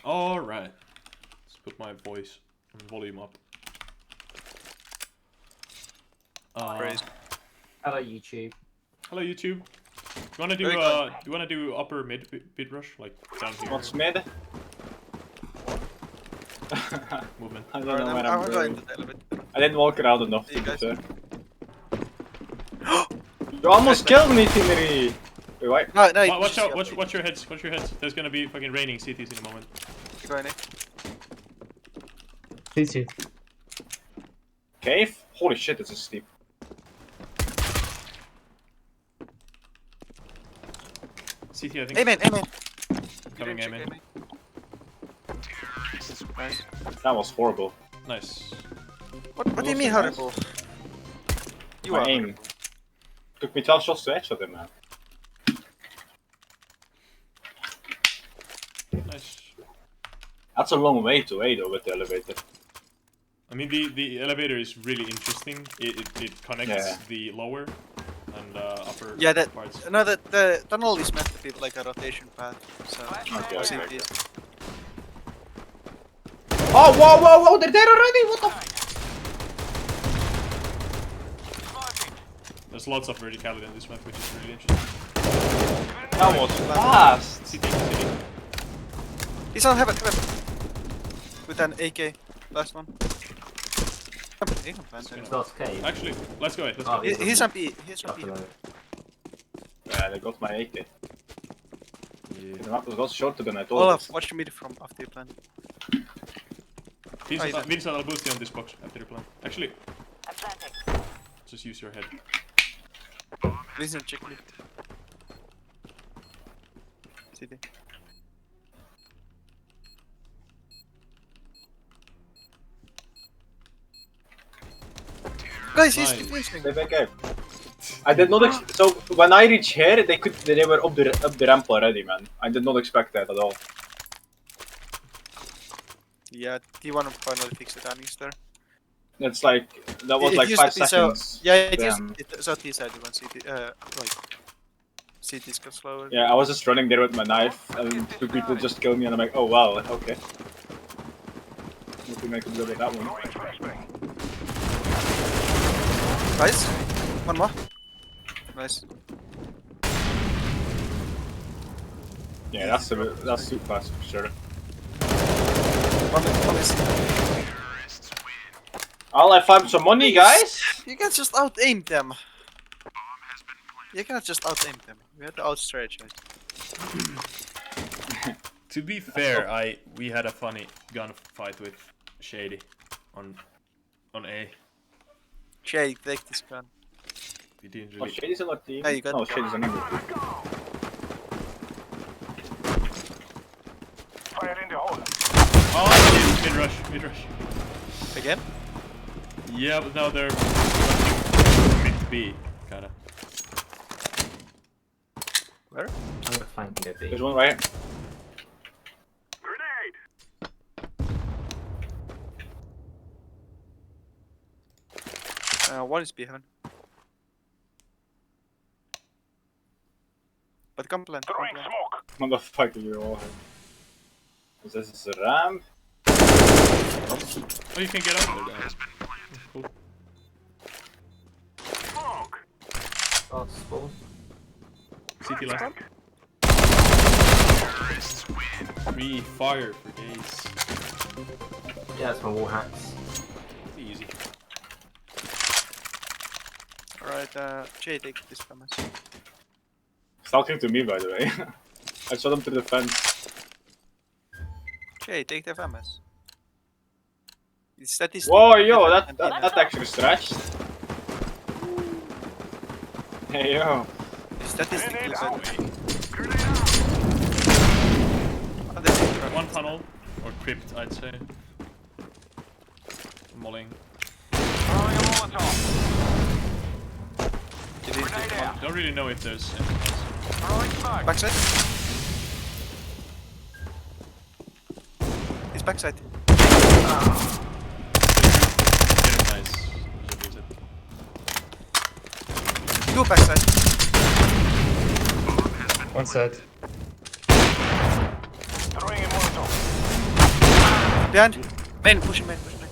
Alright. Let's put my voice and volume up. Hello YouTube. Hello YouTube. You wanna do you wanna do upper mid bit rush like down here? What's mid? Movement. I don't know where I'm going. to the elevator. I didn't walk around enough You to guys- be fair. You almost killed me, Tinnery! Wait, wait. No, Watch out! Watch your heads! Watch your heads! There's gonna be fucking raining CTs in a moment. CT. Cave? Holy shit, it's a steep. CT, I think. Amen. Coming amen. Nice. That was horrible. Nice. What do you mean horrible? You My are aim. horrible. Took me 12 shots to headshot him, man. Nice. That's a long way to A though with the elevator. I mean, the elevator is really interesting. It connects the lower and upper Yeah, that parts. no, the tunnel is meant to be like a rotation path. So Okay. CTs. Oh, whoa, they're there already! What the f— There's lots of verticality in this map, which is really interesting. That was fast! CT. He's on heaven. With an AK. Last one. He can plant it. Last cave. Actually, let's go. Let's Oh, go. He's on B. He's on B. Yeah, they got my AK. Yeah. The map was shorter than I thought. Olaf, watch mid from after you plant. Vincent, I'll boost you on this box after you plan. Actually, just use your head. Please don't check mid. CT. Guys, he's Nice. defusing. They back out. I did not so when I reach here, they were up the ramp already, man. I did not expect that at all. Yeah, T1 finally fixed the timing there. It's like that was It like used 5 to be seconds. Yeah, it Damn. used. It's so T side when CT, like CT's got slower. Yeah, I was just running there with my knife, and two people just killed me, and I'm like, oh wow, okay. Nothing I can do with that one. Nice. One more. Nice. Yeah, that's too fast for sure. One is. I'll have some money, guys. You can't just out aim them. You cannot just out aim them. We have to out strategize. To be fair, we had a funny gunfight with Shady on A. Jay, take this gun. We didn't Oh, really. Shady's on our team. Hey, you got no, the Shady's on our team. Oh, mid rush. Again? Yeah, but now they're mid B, kinda. Where? I'm gonna flank you, B. There's one right here. One is behind. But come plant. Motherfucker, you all have. This is a ramp. Oh, you can get up there. Cool. Oh, spawn. CT last. Free fire for days. Yeah, it's my wall hacks. Easy. Alright, Jay, take this from us. Talking to me, by the way. I shot him through the fence. Jay, take the FMS. It's statistic. Whoa, yo, that actually stretched. Hey, yo. It's statistically better. One tunnel or crypt, I'd say. Molling. Don't really know if there's anything else. Backside. He's backside. Nice. Two backside. One side. Behind. Main, pushing main, pushing main.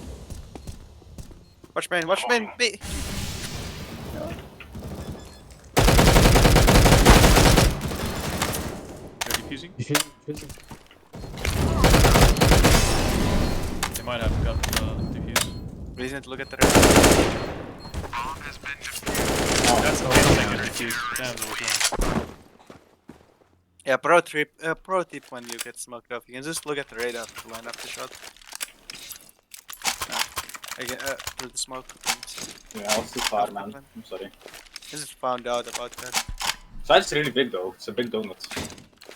Watch main, watch main. B. They're defusing. Defusing. They might have got defused. We need to look at the red. That's the thing, they're defused. Damn, there was one. Yeah, pro tip when you get smoked off, you can just look at the radar to line up the shot. Again, through the smoke. Yeah, I was too far, man. I'm sorry. Just found out about that. Side's really big though. It's a big donut.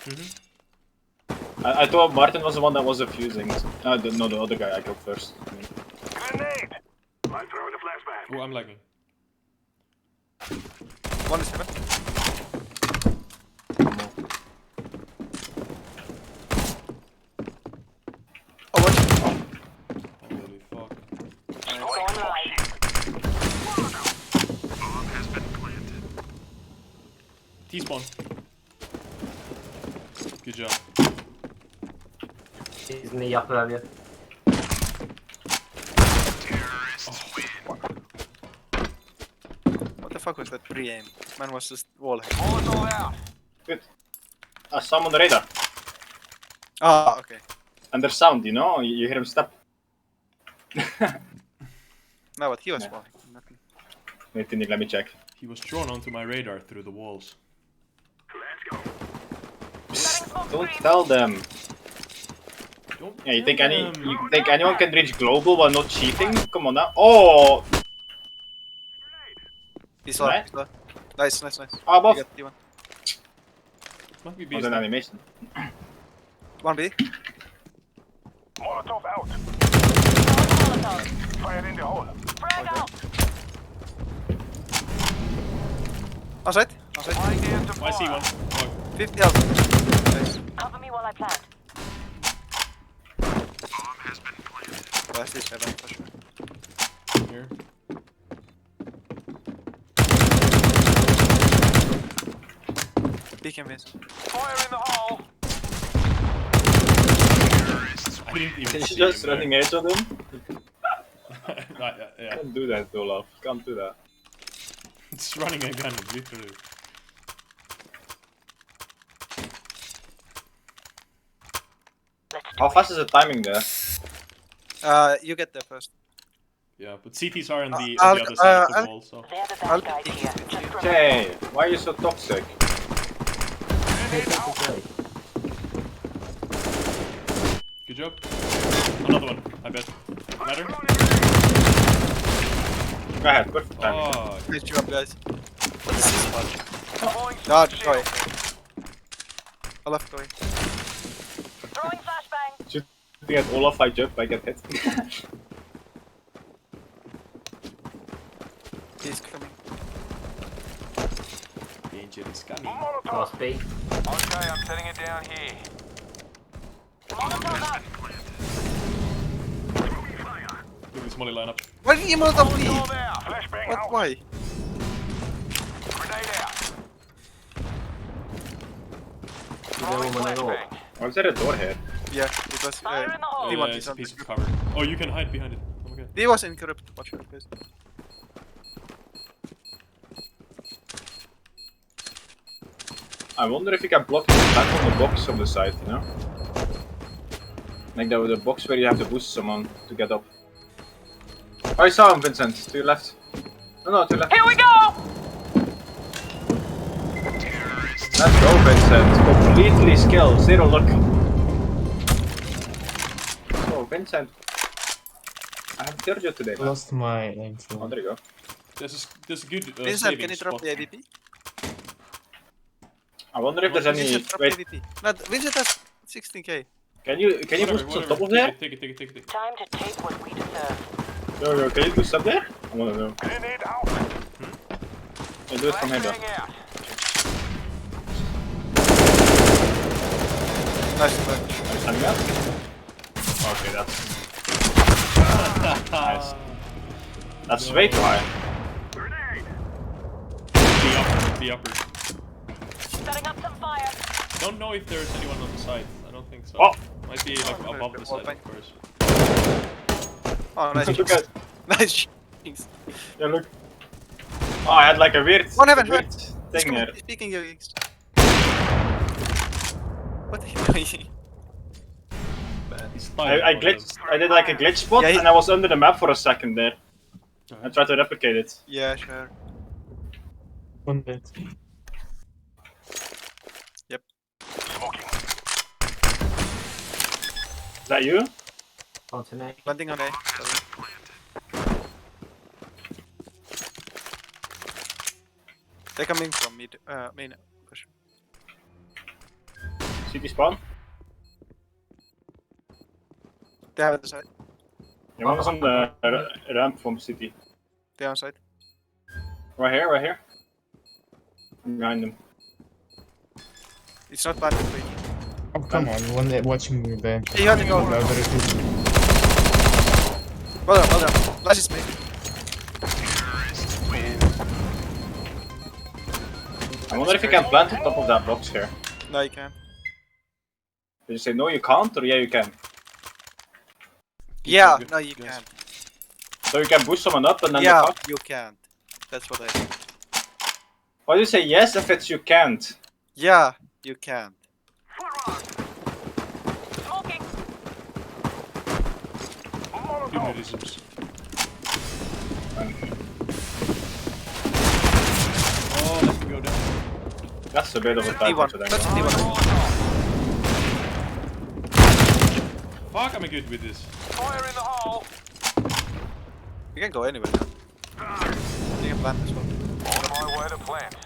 Mm-hmm. I thought Martin was the one that was defusing. No, the other guy I killed first. Grenade! I'm throwing a flashbang. Oh, I'm lagging. One is heaven. Oh, watch. Holy fuck. Going light. Bomb has been planted. T-spawn. Good job. He's in the upper area. Terrorists win. What the fuck was that pre-aim? Man was just wall hit. Molotov out. Good. I saw him on the radar. Ah, okay. And there's sound, you know? You hear him step. No, but he was Yeah. wall hit. Nothing. Wait, let me check. He was drawn onto my radar through the walls. Let's go. Don't tell them. Don't Yeah, you tell think them. you think anyone can reach global while not cheating? Come on now. Oh! He's low, Right? he's low. Nice, nice, nice. How about You got T1. Might be was beast. an animation? 1B. Molotov out. Fire in the hole. Outside. Outside. Idea to I see fire. one. Oh, 50 health. Nice. Cover me while I plant. Bomb has been planted. Last is heaven for sure. here. Peek him is. Fire in the hole. I didn't even He's see just him running edge on him. yeah. Can't do that, Olaf. Can't do that. It's running again, literally. How fast is the timing there? You get there first. Yeah, but CTs are on the I'll- other side of the I'll- wall, so. They're the I'll bad guys peek here. with Just you. remember. Hey, why are you so toxic? Good job. Another one, I bet. Ladder? Go ahead, perfect timing. Oh, Nice job, guys. This is fun. Deploying Dodge, shield. go. I left going. Throwing flashbang. Shooting at Olaf, I jump, I get hit. He's coming. danger is coming. Molotov. Last B. Okay, I'm setting it down here. Molotov out. Throwing fire. Look at this molly lineup. Why didn't you Molotov me? Molotov out. Flashbang What? out. Why? Grenade out. They're Throwing all on the door. flashbang. Why is there a door here? Yeah, it was. Fire in the hole. T1 it's is a on piece the of cover. Oh, you can hide behind it. Oh my god. He was in corrupt. Watch out, guys. I wonder if you can block the back on the box on the side, you know? Like the box where you have to boost someone to get up. Oh, I saw him, Vincent. To your left. No, to your left. Here we go. Let's go, Vincent. Completely skill, zero luck. So, Vincent. I have third you today, man. Lost my aim Oh, for there you go. There's a good Vincent, saving can you drop spot. the AVP? I wonder if there's any. Vincent, drop Wait, the AVP. No, Vincent has 16k. can you Whatever, boost on top of there? Take it. Time to take what we deserve. Yo, can you boost up there? I wanna know. Grenade out. I'll do it from here though. Flashbang out. Nice work. Are you standing up? Okay, that's nice. That's way too high. Grenade. The upper. Setting up some fire. Don't know if there's anyone on the side. I don't think so. Oh! Might be like above the Wall side, bank. of course. Oh, nice. Look at. Nice. Jinx. Yeah, look. Oh, I had like a weird, One heaven, weird He's thing coming. here. He's peeking you, Jinx. What are you doing? He's I glitched. I did like a glitch spot, Yeah, and I was under the map for a second there. I tried to replicate it. Yeah, sure. 1 bit. Is that you? Continue. Planting on A. Sorry. They're coming from mid, main push. City spawn? They have it the side. Yeah, one was on the ramp from city. They're on side. Right here, right here. I'm behind them. It's not bad to play. Oh, come on, one day watching me there. You have to go. No, there it is. Well done, well done. Last is me. I wonder if you can plant on top of that box here. No, you can't. Did you say no you can't, or yeah you can? Yeah, good. no, you Yes. can't. So you can boost someone up and then Yeah, they fuck? you can't. That's what I think. Why do you say yes if it's you can't? Yeah, you can't. Smoking. Humanisms. Oh, let me go down. That's a bit of a typo T1. to them. That's T1. Fuck, I'm good with this. Fire in the hole. You can go anywhere now. You can plant as well. On my way to plant.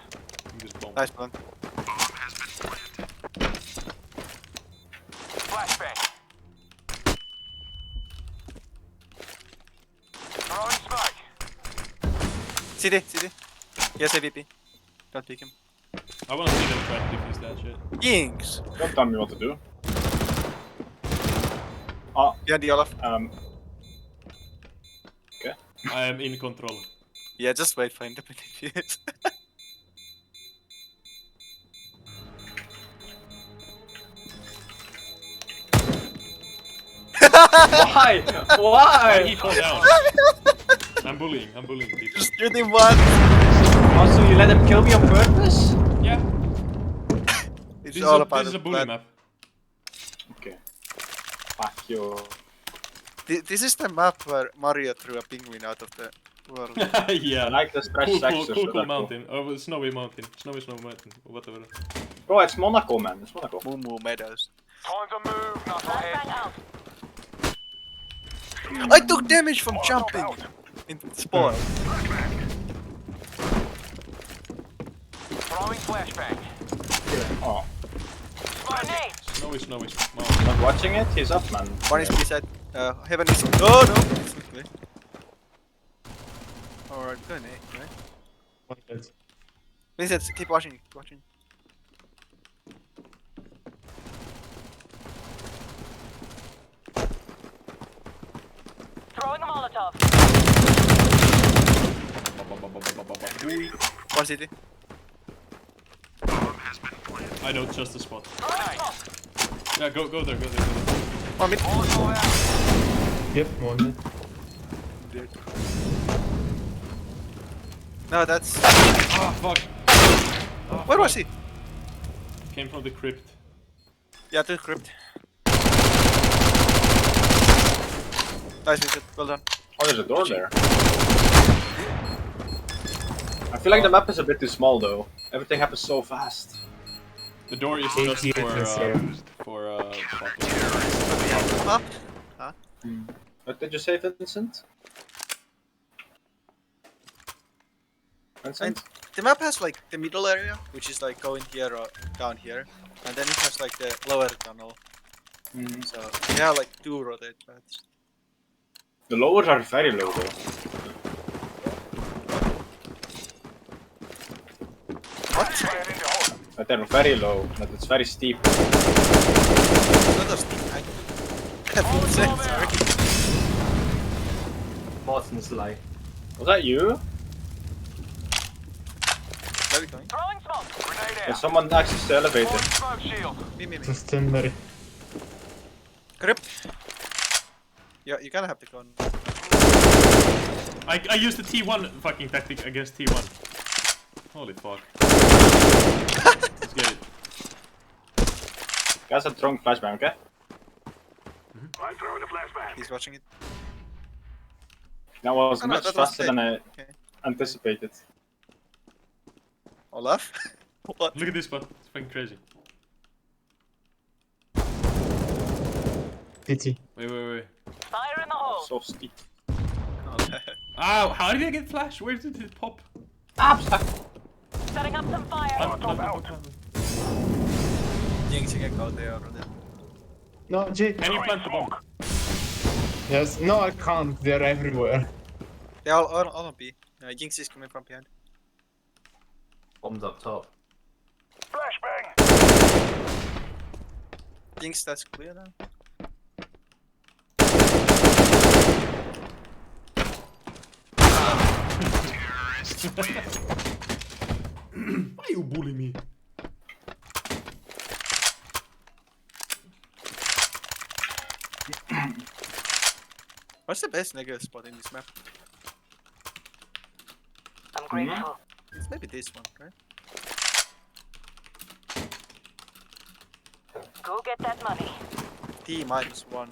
I'm just bomb. Nice plant. Flashbang. Throwing smoke. CD, CD. Yes, AVP. Don't pick him. I wanna see them try to defuse that shit. Jinx! Don't tell me what to do. Oh, Yeah, the Olaf. I am in control. Yeah, just wait for him to defuse. why? Why he Why? fall down? I'm bullying people. Just shoot him once! Also, you let him kill me on purpose? Yeah, It's this is, all a, about this is a the bully plan. map. Okay. Fuck you. This is the map where Mario threw a penguin out of the world. Yeah. I like the stretch Cool, sections. cool so that's mountain. Oh, snowy mountain. Snowy mountain. Or whatever. Bro, it's Monaco, man. It's Monaco. Moo Moo Meadows. Time to move, knucklehead. Flashbang out. I took damage from jumping in spawn. Throwing flashbang. Oh, Grenade. Snowy mountain. not watching it? He's up, man. One is beside. Heaven is. Oh no! It's not me. Alright, good, eh? Right? 1 bit. Vincent, keep watching, keep watching. Throwing a Molotov. One city. I know just the spot. Throwing smoke. Yeah, go there. One mid. Molotov out. Yep, 1 bit. No, that's. Ah, fuck. Ah, Where was fuck. he? Came from the crypt. Yeah, to the crypt. Nice, Vincent. Well done. Oh, there's a door there. I feel like the map is a bit too small, though. Everything happens so fast. The door is just Yeah, for Up. What did you say, Vincent? Vincent? The map has like the middle area, which is like going here or down here, and then it has like the lower tunnel. Mm. So they have like 2 rotate paths. The lowers are very low, though. Fire in the hole. But they're very low, but it's very steep. Not as I have sorry. Boston's like. Was that you? Where are we going? Throwing smoke. Grenade Or out. someone accessed the elevator? Throwing smoke shield. Me. Just timber. Crypt. Yeah, you gotta have to go. I used the T1 fucking tactic against T1. Holy fuck. Let's get it. Guys, a strong flashbang, okay? I'm throwing a flashbang. He's watching it. That was Oh, no, much that was faster it. than I Okay. anticipated. Olaf? What? Look at this spot. It's fucking crazy. Pity. Wait. Fire in the hole. So steep. Ow! How did I get flash? Where did it pop? Ah, stuck. Setting up some fire. Jinx, you can go there already. No, Jake. Can you plant the bomb? Yes. No, I can't. They're everywhere. They all on B. Jinx is coming from behind. Bombs up top. Flashbang. Jinx, that's clear now. Why you bully me? What's the best nigga spot in this map? I'm grateful. It's maybe this one, right? Go get that money. T-1.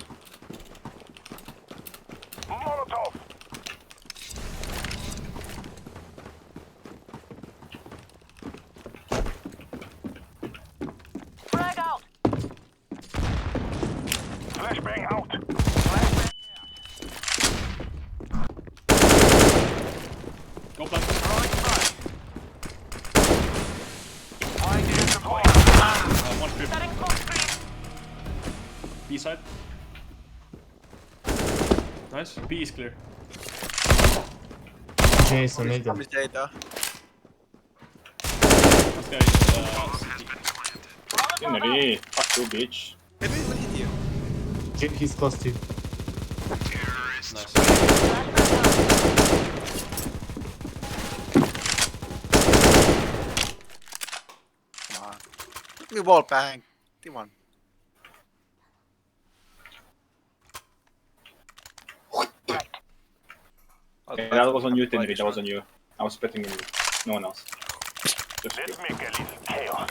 Molotov. Frag out. Flashbang out. Go plant. One trip. Setting smoke screen. B side. Nice. B is clear. Jason, middle. From his data. This guy is city. Henry, fuck you, bitch. Maybe he will hit you. He's close to you. Nice. Come on. Let me wall bang. T1. Okay, that was on you, Henry. That was on you. I was betting on you. No one else. Just Let's you. make a little chaos.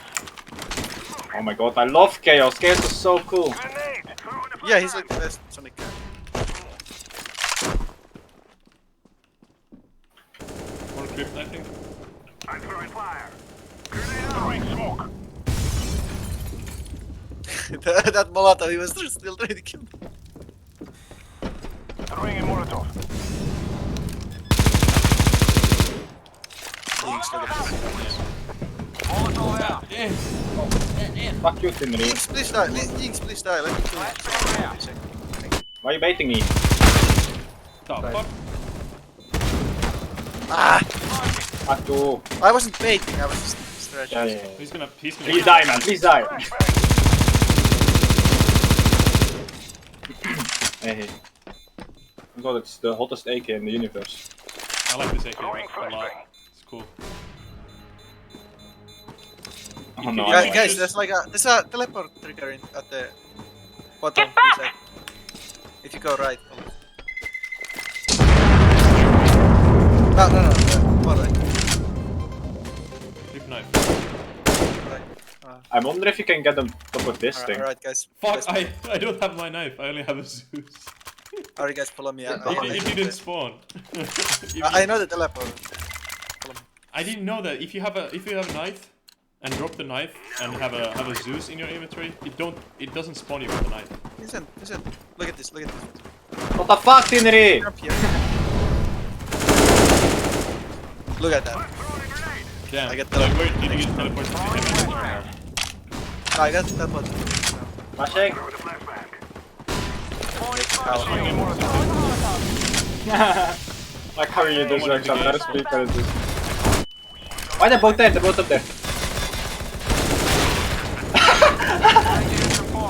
Oh my god, I love chaos. Chaos is so cool. Grenade. Throwing a Yeah, he's like the best Sonic guy. One trip, I think. I'm throwing fire. Grenade throwing smoke. That Molotov, he was still trying to kill me. Throwing a Molotov. Jinx, look at this. Molotov out. Damn. Fuck you, Henry. Jinx, please die. Jinx, please die. Let me kill him. Why are you baiting me? The fuck? Ah! Fuck you. I wasn't baiting, I was just stretching. Yeah. He's gonna. Please die, man. Please die. Hey. Oh god, it's the hottest AK in the universe. I like this AK Throwing a lot. flashbang. It's cool. Oh no, Yeah, I know. guys, there's a teleport trigger at the bottom. Get back! Side. If you go right. No, more right. Flip knife. Right. I wonder if you can get them top of this thing. Alright, guys. Fuck! Guys, I don't have my knife. I only have a Zeus. Alright, guys, follow me. It didn't spawn. I know the teleport. Follow me. I didn't know that if you have a knife and drop the knife and have a Zeus in your inventory, it doesn't spawn you with the knife. Listen. Look at this. What the fuck, Henry? Jump here. Look at that. Damn. I get like, teleported. where did you get teleported to? No, I got that one. Flashing? Throwing a flashbang. Like how you do like some better speed than this. Why they're both there? They're both up there.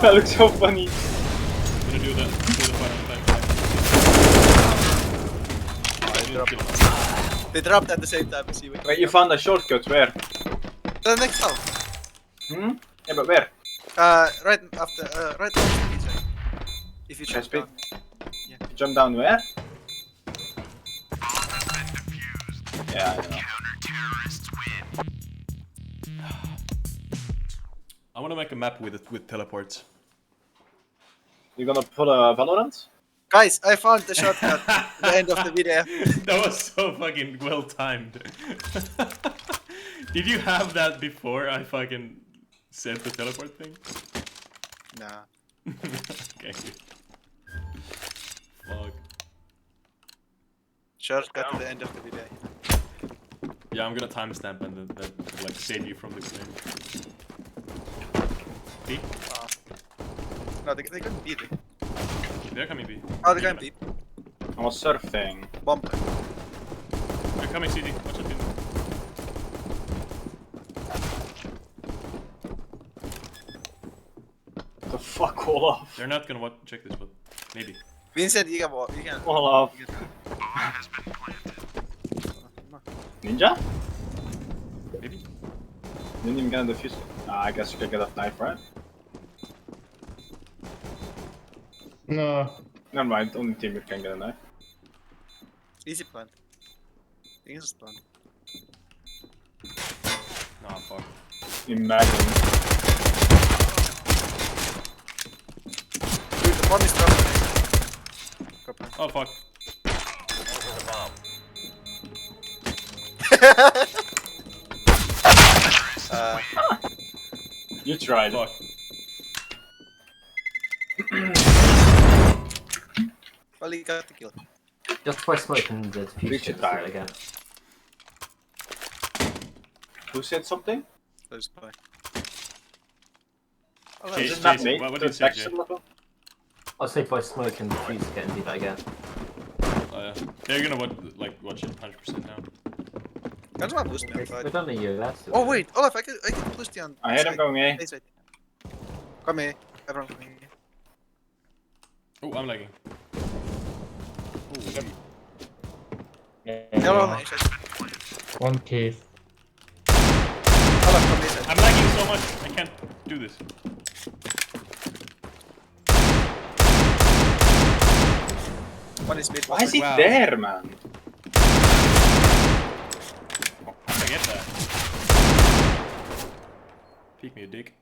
That looks so funny. I'm gonna do the final attack. They dropped at the same time. See what Wait, you found a shortcut, where? the next house. Hmm? Yeah, but where? Right after the pizza. If you check Speed. down. Yeah. Jump down where? Yeah, I don't know. I want to make a map with teleports. You gonna pull a Valorant? Guys, I found the shortcut at the end of the video. That was so fucking well timed. Did you have that before I fucking said the teleport thing? Nah. Okay. Fuck. Shortcut to the end of the video. Yeah, I'm gonna timestamp and that like save you from the claim. B? No, they couldn't beat it. They're coming B. Oh, they're going deep. I was surfing. Bomb. They're coming CD. Watch out, dude. The fuck Olaf? They're not gonna check this, but maybe. Vincent, you can. Olaf. Ninja? Maybe. Didn't even get a defuse. I guess you could get a knife, right? No. Never mind, only teammate can get a knife. Easy plant. Easy plant. Nah, fuck. Imagine. Dude, the bomb is dropping. Oh fuck. You tried. Fuck. Well, he got the kill. Just by smoking the defuse Reach chips it that back. I get. Who said something? Close by. Okay, Is this not Jason, me? what do you The say, text Jay? level? I'll say by smoking the defuse getting that I get. Oh yeah. They're gonna watch it 100% now. Can someone boost me on We've side? done the US. Oh wait, Olaf, I can boost you on I heard him side. going A. Hey, side. Come here, everyone come here. Oh, I'm lagging. They're all on A side. One cave. Olaf, come here side. I'm lagging so much. I can't do this. One is mid. Why is he Wow. there, man? I get that. Peek me a dick.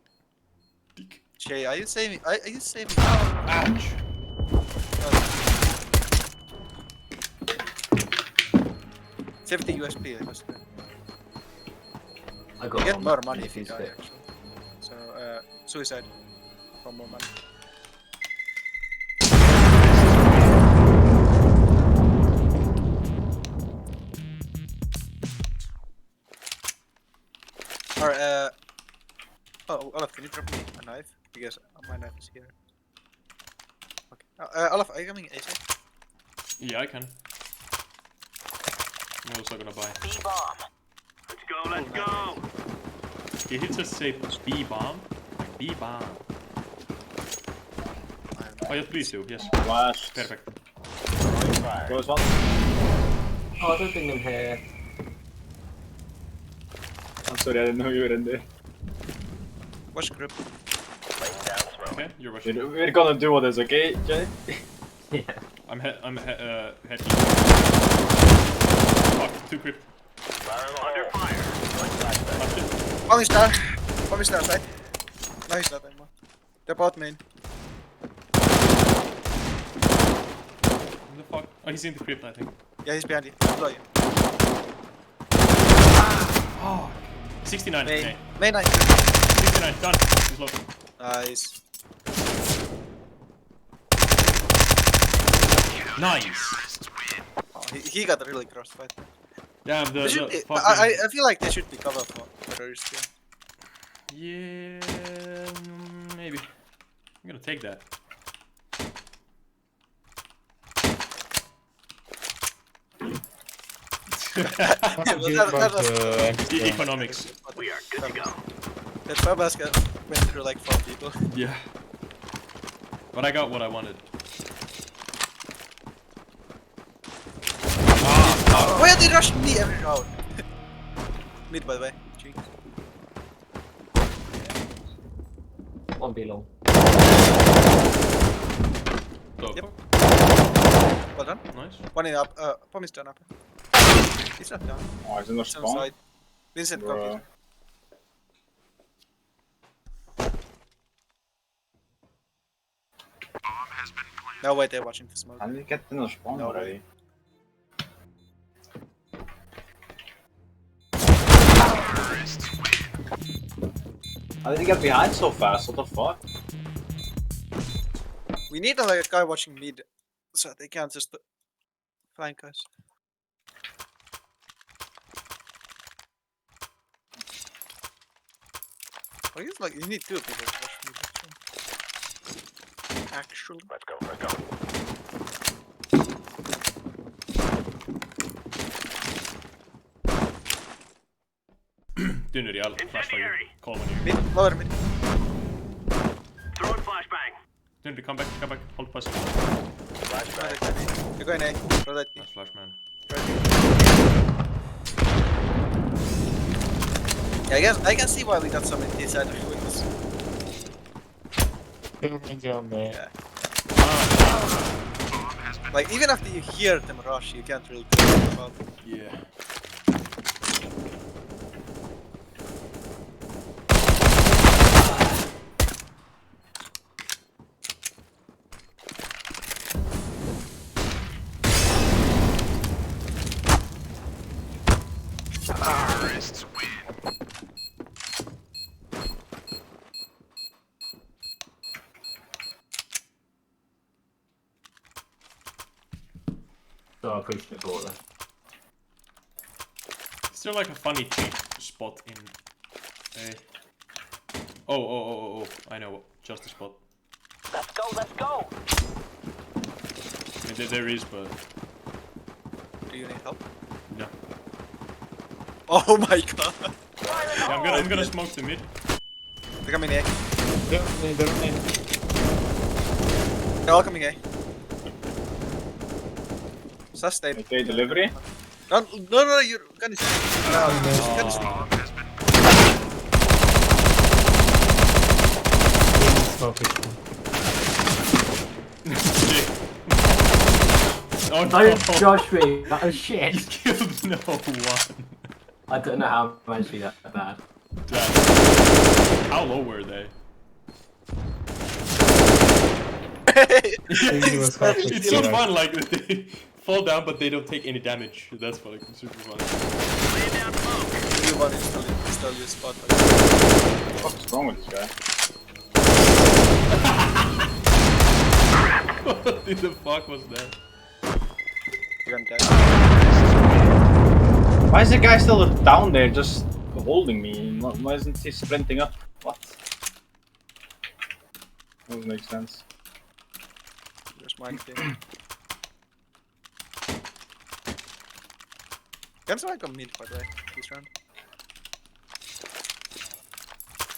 Dick. Jay, are you saving? Are you saving? Ouch. 50 USP. It was good. I got You get one more money if you defuse die, bit. actually. So, suicide for more money. Alright, oh, Olaf, can you drop me a knife? Because my knife is here. Okay. Olaf, are you coming AC? Yeah, I can. I'm also gonna buy. B-bomb. Let's go, let's go. Did he just say B-bomb? B-bomb. Oh yes, please do. Yes. Last. Perfect. Goes one. Oh, I don't think them here. I'm sorry, I didn't know you were in there. Watch group. Okay, you're rushing. We're gonna do what is okay, Jay? Yeah. I'm head. Fuck, too crypt. Under fire. Touched it. Bomb is down. Bomb is down, right? No, he's not anymore. They're bot main. What the fuck? Oh, he's in the crypt, I think. Yeah, he's behind you. I'll blow you. Oh. 69. Main. Okay. Main 9. 69. Done. He's low. Nice. Nice. Oh, he got a really gross fight. Yeah, They should be, fucking... I feel like they should be covered for terrorists. Yeah. Yeah, maybe. I'm gonna take that. Not Yeah, good, that but was- extra. Economics. We are good to go. That Fabas went through like 4 people. Yeah. But I got what I wanted. Why are they rushing me every round? Mid, by the way. Cheeks. One below. So, Yep. Well done. nice. One in up. Bomb is done up. He's not down. Oh, he's in the He's on spawn. side. Vincent Bro. copied. No way they're watching for smoke. How did he get in the spawn No already? How did he get behind so fast? What the fuck? We need like a guy watching mid, so they can't just flank us. I guess like you need two people to watch mid. Actually. Let's go, let's go. Dynner, I'll flash for you. Incendiary. Call on you. Mid, lower mid. Throwing flashbang. Dynner, come back, hold push. You're going A. Rotate B. Nice flash, man. Yeah, I can see why we got so many inside of wings. Yeah. Like even after you hear them rush, you can't really do anything about it. Yeah. Terrorists win. So I appreciate the ball there. Is there like a funny cheat spot in a... Oh, I know, just a spot. Let's go, let's go. I mean, there is, but... Do you need help? No. Oh my god! Yeah, I'm gonna smoke the mid. They're coming A. They're on A. They're all coming A. Sustain. Okay, delivery. No, you're gonna see. No, just gonna see. Oh no! Don't josh me, that was You shit. killed no one. I don't know how I managed to be that bad. Damn. How low were they? It's so fun, like they fall down but they don't take any damage. That's like super fun. Laying down smoke. Everyone is still your spot. What is wrong with this guy? What the fuck was that? You're gonna die. Why is the guy still down there just holding me? Why isn't he sprinting up? What? Doesn't make sense. There's mine thing. Guns like on mid by the way, this round.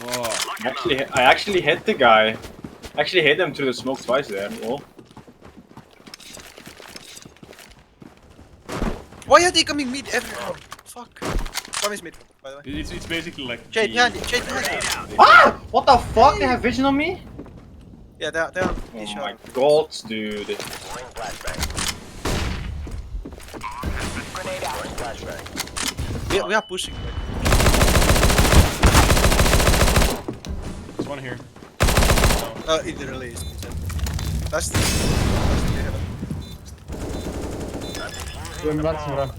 Whoa. I actually hit the guy. Actually hit him through the smoke twice there. Lol. Why are they coming mid every round? Fuck. One is mid, by the way. It's basically like Jade the- behind you, Jade behind you. Ah! What the fuck? They have vision on me? Yeah, they're on Oh each my other. god, dude. Throwing flashbang. Grenade out. Throwing flashbang. We are pushing. Like. There's one here. It really is. That's the heaven. Doing maximum.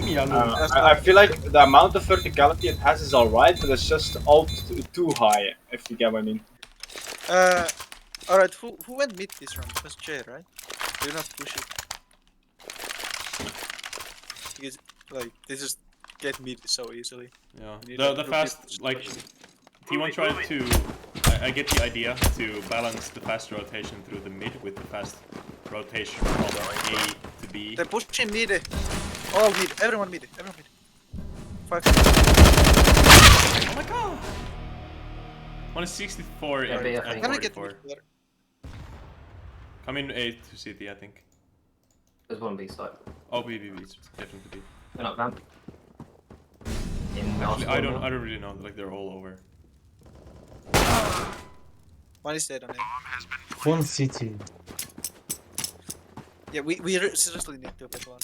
I feel like the amount of verticality it has is alright, but it's just all too high, if you get what I mean. Alright, who went mid this round? It was Jay, right? Do not push it. Because, like, they just get mid so easily. Yeah. You need The to group fast, it. like, T1 tried to... I get the idea to balance the fast rotation through the mid with the fast rotation from A to B. They're pushing mid. All mid. Everyone mid. Everyone mid. 5. Oh my god! One is 64 Yeah, and, B, I and think. Can we get 44. mid? Come in A to CT, I think. There's one B side. Oh, B, it's definitely B. They're not ramp. In Actually, I last don't really know. Like they're all over. One is dead on A. One city. Yeah, we seriously need to pick one.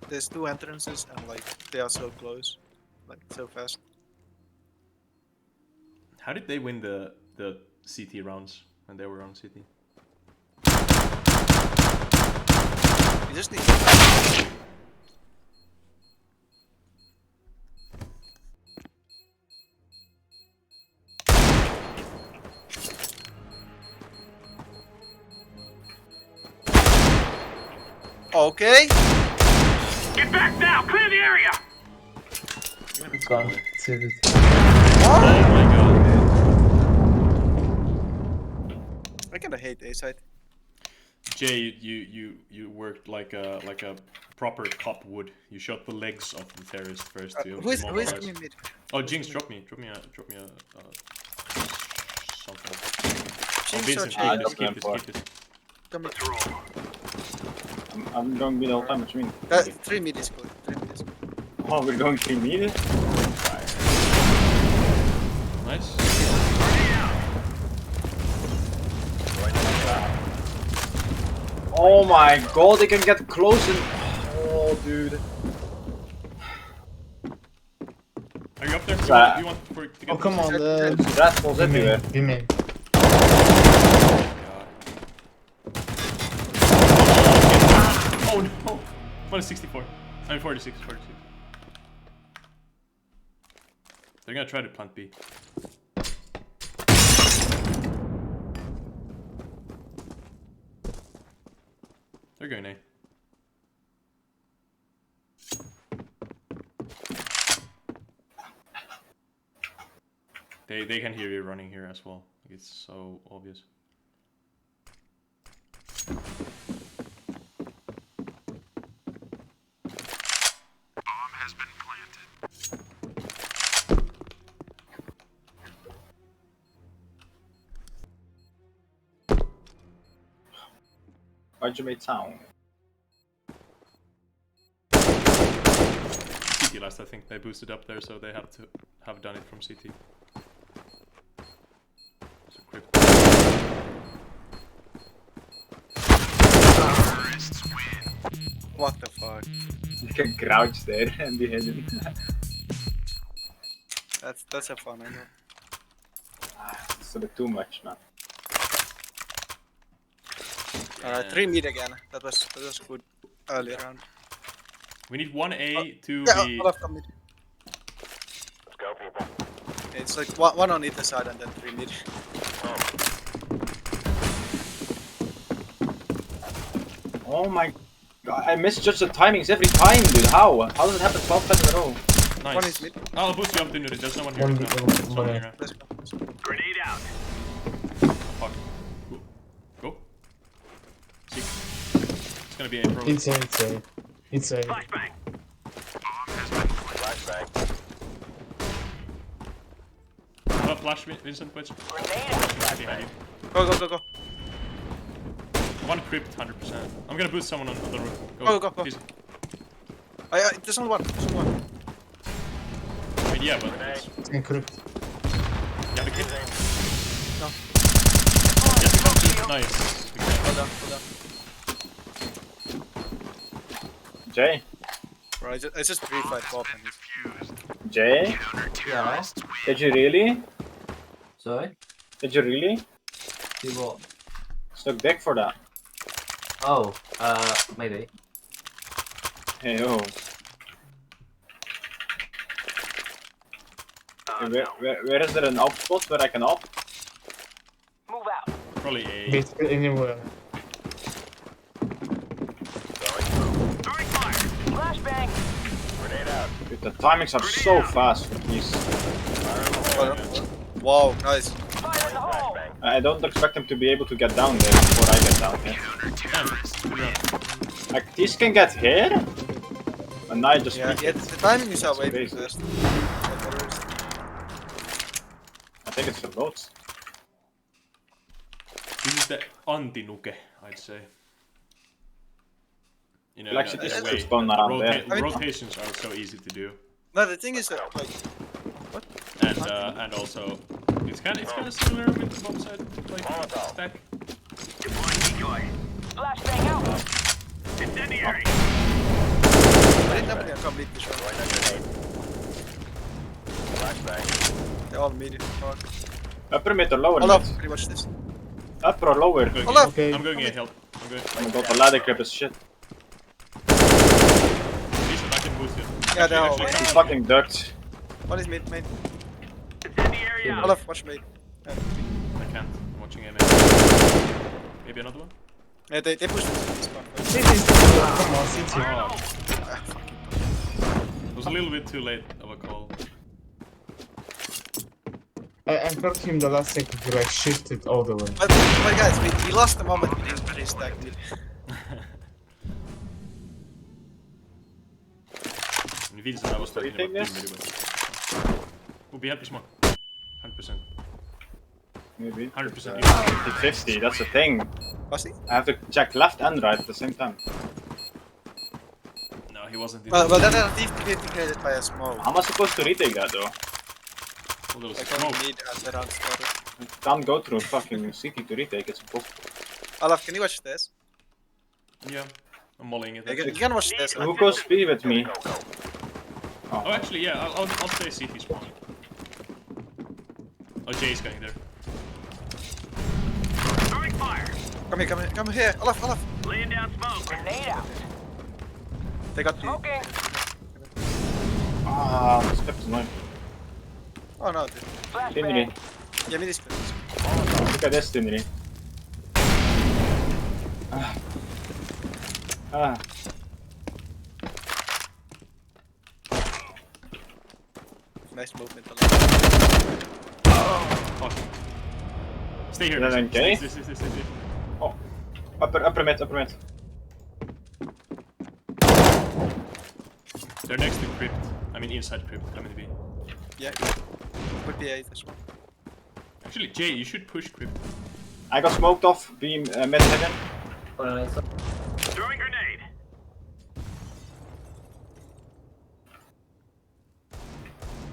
There's 2 entrances and like they are so close, like so fast. How did they win the CT rounds when they were on CT? We just need. Okay. Get back now! Clear the area! It's gone. Save it. Oh my god. I kinda hate A side. Jay, you worked like a proper cop would. You shot the legs of the terrorist first to Who is immobilize. coming mid? Oh, Jinx, drop me a something. Oh, Jinx or Vincent, Jay? keep this. Come mid. I'm going mid all the time, what you mean? 3 mid is good. 3 mid is good. Oh, we're going 3 meters? Nice. Oh my god, they can get close and... Oh, dude. Are you up there? You want to get Oh, come on. Rascals everywhere. We made. Oh no! What is 64? I mean 46. They're gonna try to plant B. They're going A. They can hear you running here as well. It's so obvious. Why'd you make town? CT last, I think they boosted up there, so they have to have done it from CT. So crypt. What the fuck? You can crouch there and be hidden. That's a fun, I know. It's a bit too much, man. 3 mid again. That was good early round. We need 1A to Yeah, be... I'll have come mid. Let's go, people. It's like one on either side and then 3 mid. Oh my god, I misjudge the timings every time, dude. How? How does it happen 12 times in a row? Nice. One is mid. I'll boost you up to Nuri, there's no one here. One No. mid, There's no one one mid. here. Let's go. Grenade out. Fuck. Go. See. It's gonna be A probably. It's A. It's A. Flashbang. Flashbang. Flash Vincent, please. Grenade out. Behind you. Go. One crypt, 100%. I'm gonna boost someone on the roof. Go. Easy. There's only one. I mean, yeah, but it's... Encrypt. You have a kit? No. Yes, we come to... Nice. Hold on. Jay? Bro, I just pre-fight Bob and Jay? Yeah. Did you really? Sorry? Did you really? Do what? Stuck dick for that. Oh, maybe. Hey, oh. Where is there an op spot where I can op? Move out. Probably A. Bait anywhere. Throwing fire. Flashbang. Grenade out. Dude, the timings are so fast for these. wow, nice. Fire in the hole. I don't expect them to be able to get down there before I get down there. Good round. Like, these can get here? And I just... Yeah, the timing is way too Crazy. fast. I think it's the boats. This is the anti-nuke, I'd say. You know, Like, in it's a way, spawn around there. I mean- rotations are so easy to do. No, the thing is that like And also It's kind of similar with the bomb side, like stack. Deploying decoy. Flashbang out. Incendiary. I didn't have any complete the shot. They're all medium. Fuck. Upper mid or lower Olaf, mid? rewatch this. Upper or lower? I'm going Olaf! Okay. I'm going A, help. I'm good. Oh my god, the ladder grip is shit. Please, I can boost you. Yeah, they're all Actually, He's come- fucking ducked. One is mid, main. Incendiary out. Olaf, watch main. I can't. I'm watching A. Maybe another one? Yeah, they pushed this one. City, come on, City. Oh, it was a little bit too late of a call. I heard him the last second, he like shifted all the way. But guys, we lost the moment with his pretty stack mid. And Vincent, I was talking you about take team this? anyway. Would be happy smoke. 100%. Maybe. 100%. 50-50, that's the thing. Was he? I have to check left and right at the same time. No, he wasn't. Well, then integrated by a smoke. How am I supposed to retake that though? Well, there was Like smoke. only need as around started. I can't go through fucking city to retake, it's impossible. Olaf, can you watch this? Yeah, I'm mulling it. You can watch this. Who goes B with me? Oh, actually, yeah, I'll stay CT spawn. Oh, Jay's going there. Throwing fire. Come here. Olaf. Laying down smoke. Grenade out. They got the. Smoking. Ah, this step is annoying. Oh no, dude. Tinry. Flashbang. Yeah, mid is good. Look at this, Tinry. Ah. Ah. Nice movement. Olaf. Fuck. Stay here. Is that Vincent. okay? Stay. Oh. Upper mid. They're next to crypt. I mean, inside crypt. Coming to B. Yeah. Would be 8 as well. Actually, Jay, you should push crypt. I got smoked off, beam mid heaven. Throwing grenade.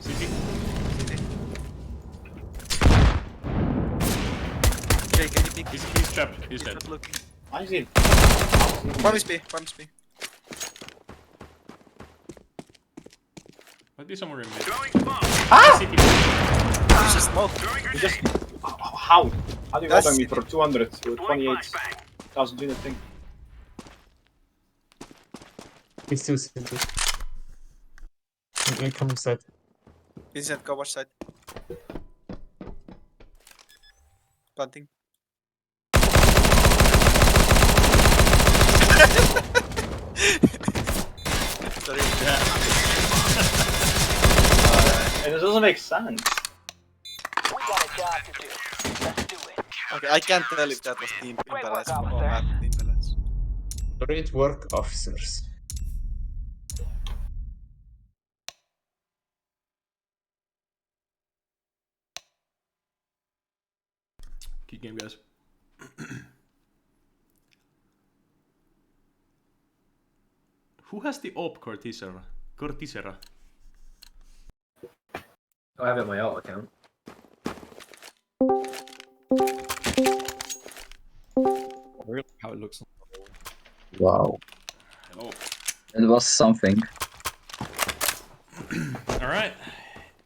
CT. Okay, can you peek? He's trapped. He's He's dead. not looking. I see. One is B. Might be somewhere in mid. Throwing smoke. CT. He's just smoke. Throwing He grenade. just. How? How do you That's- hold on me for 200 with Deploying 28,000 flashbang. unit thing? He's still City. Okay, come inside. Vincent, go watch side. Planting. Sorry. It doesn't make sense. We got a job to do. Let's do it. Okay, I can't tell if that was team Great imbalance work, or officer. map imbalance. Great work, officers. Good game, guys. Who has the op Cortisera? I have it on my alt account. Really? How it looks. Wow, Hello. it was something. Alright.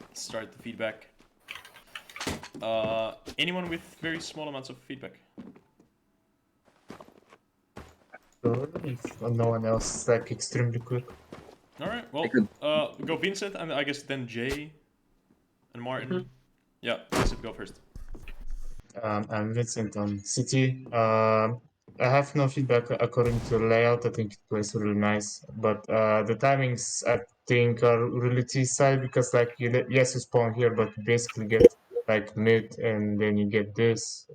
Let's start the feedback. Anyone with very small amounts of feedback? If no one else, like extremely quick. Alright, well, I could- go Vincent, and I guess then Jay and Martin. Yeah, Vincent, go first. I'm Vincent on City. I have no feedback according to layout. I think it plays really nice, but the timings I think are really T-side because like you spawn here, but you basically get like mid, and then you get this.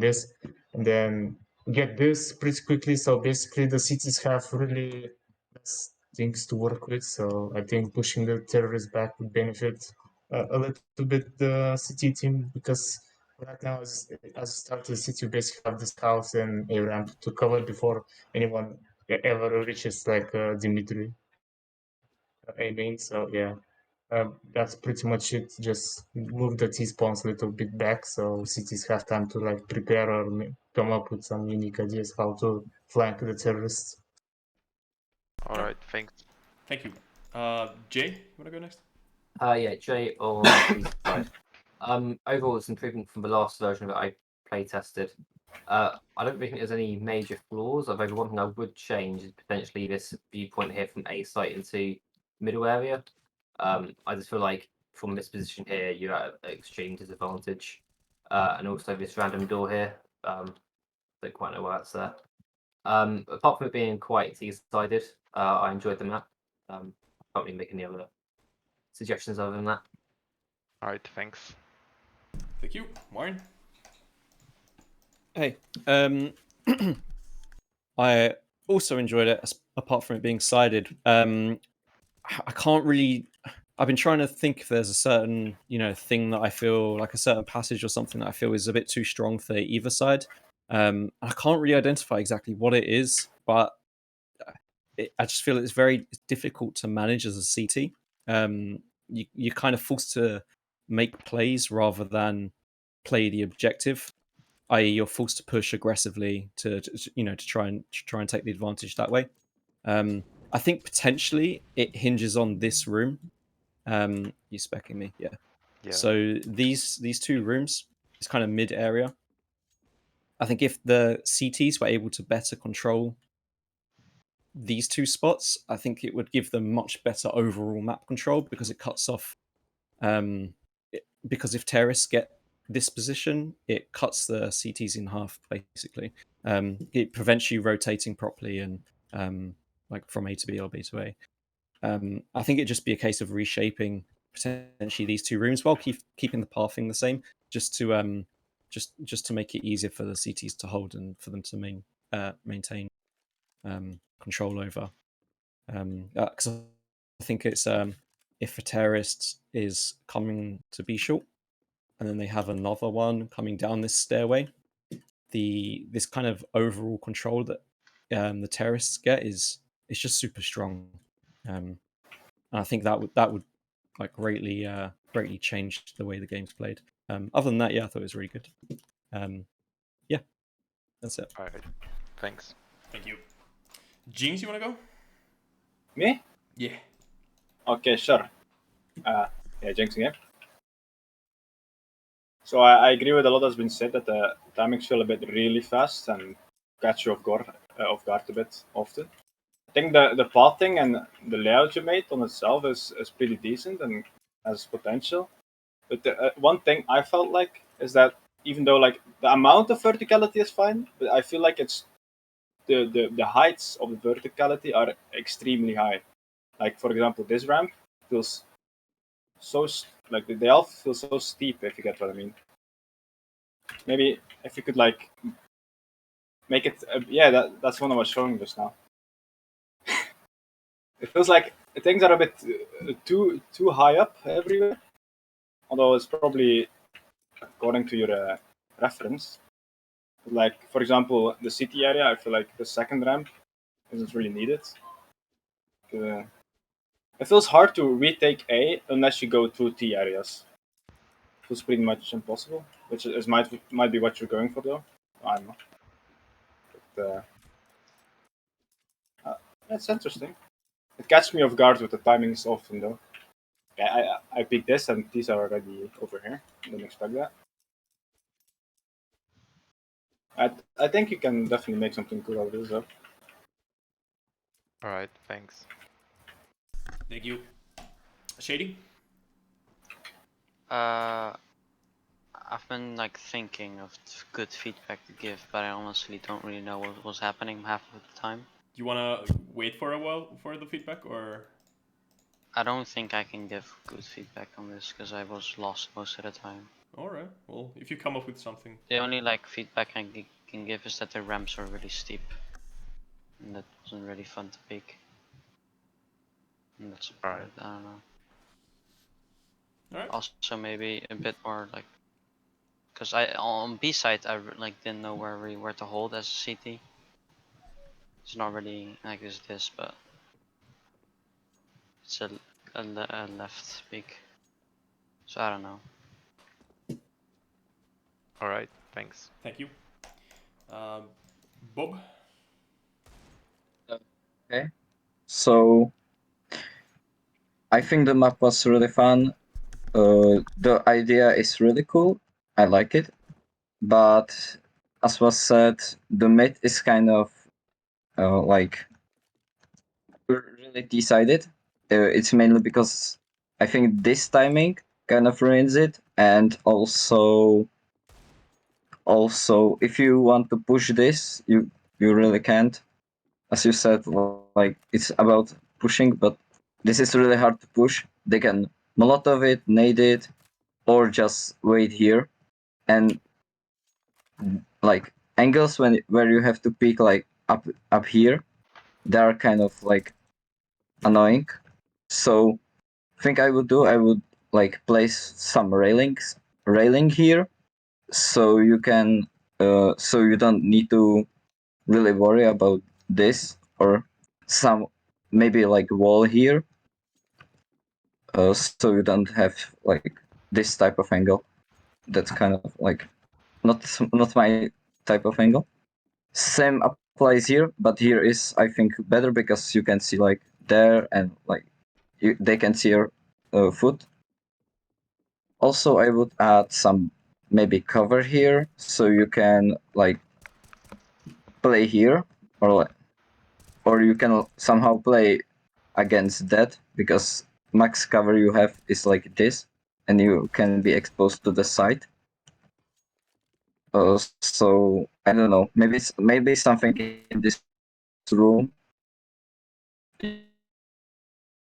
This, and then get this pretty quickly. So basically, the cities have really less things to work with. So I think pushing the terrorists back would benefit a little bit the city team because right now, as you start the city, you basically have this house and a ramp to cover before anyone ever reaches like Dimitri. I mean, so yeah. That's pretty much it. Just move the T-spawns a little bit back so cities have time to like prepare or come up with some unique ideas how to flank the terrorists. Alright, thanks. Thank you. Jay, you wanna go next? Yeah, Jay on east side. Overall, it's improvement from the last version of it I play tested. I don't think there's any major flaws. Although one thing I would change is potentially this viewpoint here from A site into middle area. I just feel like from this position here, you're at an extreme disadvantage. And also this random door here. Don't quite know why that's there. Apart from it being quite easy-sided, I enjoyed the map. Can't really make any other suggestions other than that. Alright, thanks. Thank you. Warren? Hey, I also enjoyed it, apart from it being sided. I can't really. I've been trying to think if there's a certain, thing that I feel like a certain passage or something that I feel is a bit too strong for either side. I can't really identify exactly what it is, but I just feel it's very difficult to manage as a CT. You're kind of forced to make plays rather than play the objective, i.e., you're forced to push aggressively to try and take the advantage that way. I think potentially it hinges on this room. You specking me, yeah. Yeah. So these two rooms, it's kind of mid area. I think if the CTs were able to better control these two spots, I think it would give them much better overall map control because it cuts off. Because if terrorists get this position, it cuts the CTs in half basically. It prevents you rotating properly and like from A to B or B to A. I think it'd just be a case of reshaping potentially these two rooms while keeping the pathing the same, just to just to make it easier for the CTs to hold and for them to maintain control over. Because I think it's if a terrorist is coming to B short, and then they have another one coming down this stairway, this kind of overall control that the terrorists get is just super strong. And I think that would like greatly change the way the game's played. Other than that, yeah, I thought it was really good. Yeah, that's it. Alright, thanks. Thank you. Jinx, you wanna go? Me? Yeah. Okay, sure. Yeah, Jinx again. So I agree with a lot that's been said that the timings feel a bit really fast and catch you off guard a bit often. I think the pathing and the layout you made on itself is pretty decent and has potential. But the one thing I felt like is that even though like the amount of verticality is fine, but I feel like it's the heights of the verticality are extremely high. Like for example, this ramp feels so like the elf feels so steep, if you get what I mean. Maybe if you could like make it, yeah, that's what I was showing just now. It feels like things are a bit too high up everywhere. Although it's probably according to your reference. Like for example, the city area, I feel like the second ramp isn't really needed. It feels hard to retake A unless you go through T areas. It feels pretty much impossible, which might be what you're going for though. I don't know. But, that's interesting. It catches me off guard with the timings often though. Yeah, I picked this and these are already over here. Didn't expect that. I think you can definitely make something cool out of this though. Alright, thanks. Thank you. Shady? I've been like thinking of good feedback to give, but I honestly don't really know what was happening half of the time. You wanna wait for a while for the feedback, or? I don't think I can give good feedback on this because I was lost most of the time. Alright, well, if you come up with something. The only like feedback I can give is that the ramps are really steep, and that wasn't really fun to pick. And that's about it. I don't know. Alright. Also maybe a bit more like, because I on B side I like didn't know where to hold as a CT. It's not really like this, but it's a left peak. So I don't know. Alright, thanks. Thank you. Bob? Okay. So I think the map was really fun. The idea is really cool. I like it. But as was said, the mid is kind of like really decided. It's mainly because I think this timing kind of ruins it, and also if you want to push this, you really can't. As you said, like it's about pushing, but this is really hard to push. They can molotov it, nade it, or just wait here, and like angles where you have to peek like up here, they are kind of like annoying. So think I would like place some railing here, so you can so you don't need to really worry about this, or some maybe like wall here, so you don't have like this type of angle. That's kind of like not my type of angle. Same applies here, but here is I think better because you can see like there, and like they can see your foot. Also, I would add some maybe cover here, so you can like play here, or you can somehow play against that, because max cover you have is like this, and you can be exposed to the side. So I don't know. Maybe something in this room.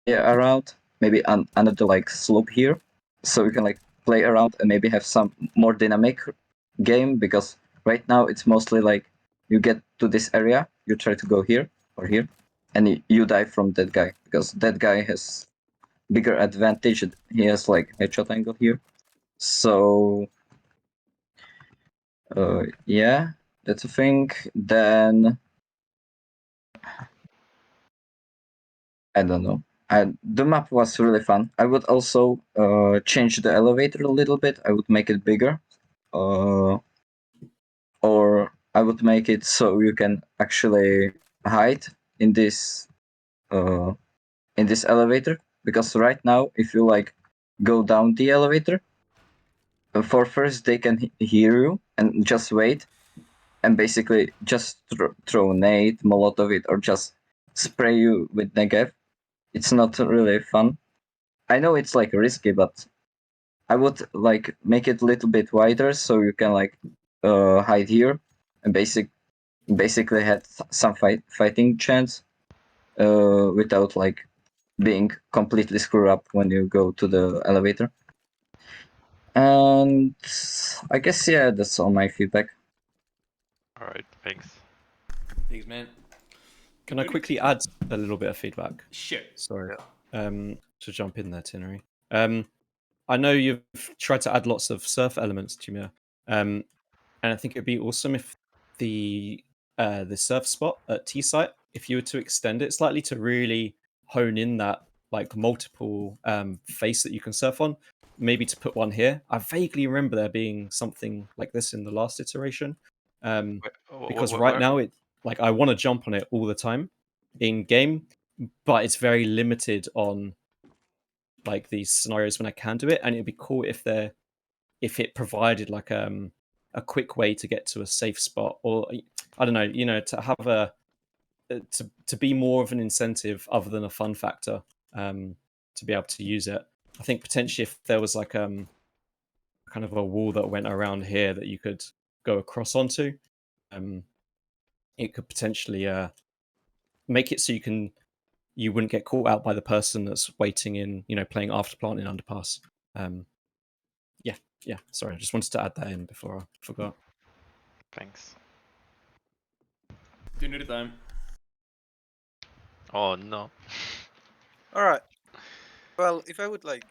Yeah, around maybe another like slope here, so you can like play around and maybe have some more dynamic game, because right now it's mostly like you get to this area, you try to go here or here, and you die from that guy, because that guy has bigger advantage. He has like headshot angle here. So yeah, that's a thing. Then I don't know. The map was really fun. I would also change the elevator a little bit. I would make it bigger, or I would make it so you can actually hide in this elevator. Because right now, if you like go down the elevator, for first they can hear you and just wait, and basically just throw nade, molotov it, or just spray you with negev. It's not really fun. I know it's like risky, but I would like make it a little bit wider so you can like hide here and basically had some fighting chance without like being completely screwed up when you go to the elevator. And I guess yeah, that's all my feedback. Alright, thanks. Thanks, man. Can I quickly add a little bit of feedback? Sure. Sorry. To jump in there, Tinnery. I know you've tried to add lots of surf elements to T1mure, and I think it'd be awesome if the surf spot at T site, if you were to extend it slightly to really hone in that like multiple face that you can surf on, maybe to put one here. I vaguely remember there being something like this in the last iteration, because right now it like I want to jump on it all the time in game, but it's very limited on like these scenarios when I can do it, and it'd be cool if it provided like a quick way to get to a safe spot, or I don't know, to have to be more of an incentive other than a fun factor, to be able to use it. I think potentially if there was like kind of a wall that went around here that you could go across onto, it could potentially make it so you wouldn't get caught out by the person that's waiting in, playing afterplant in underpass. Yeah. Sorry, I just wanted to add that in before I forgot. Thanks. Dinner time. Oh no. Alright. Well, if I would like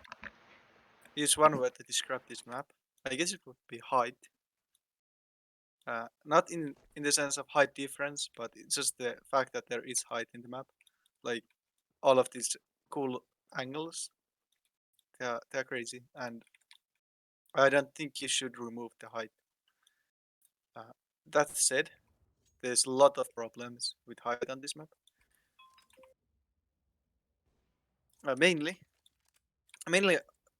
use one word to describe this map, I guess it would be height. Not in the sense of height difference, but it's just the fact that there is height in the map. Like all of these cool angles. They're crazy, and I don't think you should remove the height. That said, there's a lot of problems with height on this map. Mainly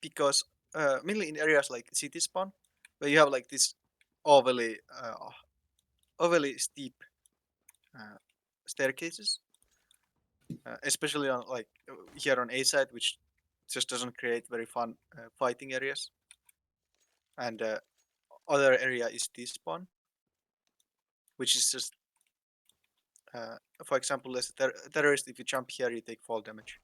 because mainly in areas like city spawn, where you have like this overly steep staircases, especially on like here on A side, which just doesn't create very fun fighting areas. And other area is T spawn, which is just for example, as a terrorist, if you jump here, you take fall damage.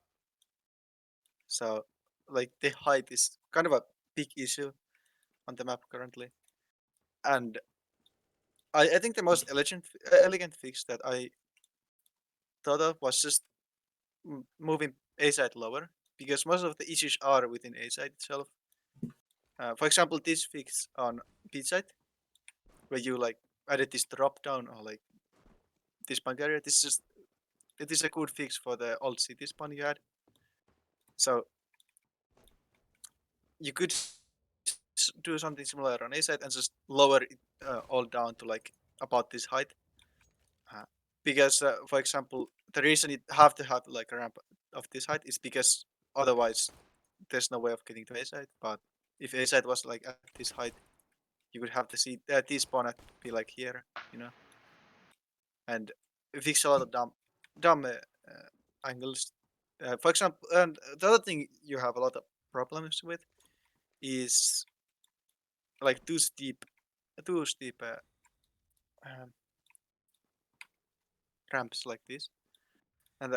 So, like the height is kind of a big issue on the map currently, and I think the most elegant fix that I thought of was just moving A side lower, because most of the issues are within A side itself. For example, this fix on B side, where you like added this drop down or like this bunk area. It is a good fix for the old city spawn you had. So you could do something similar on A side and just lower it all down to like about this height. Because, for example, the reason you have to have like a ramp of this height is because otherwise there's no way of getting to A side. But if A side was like at this height, you would have to see T spawn at be like here, you know, and fix a lot of dumb angles. For example, and the other thing you have a lot of problems with is like too steep um, ramps like this, and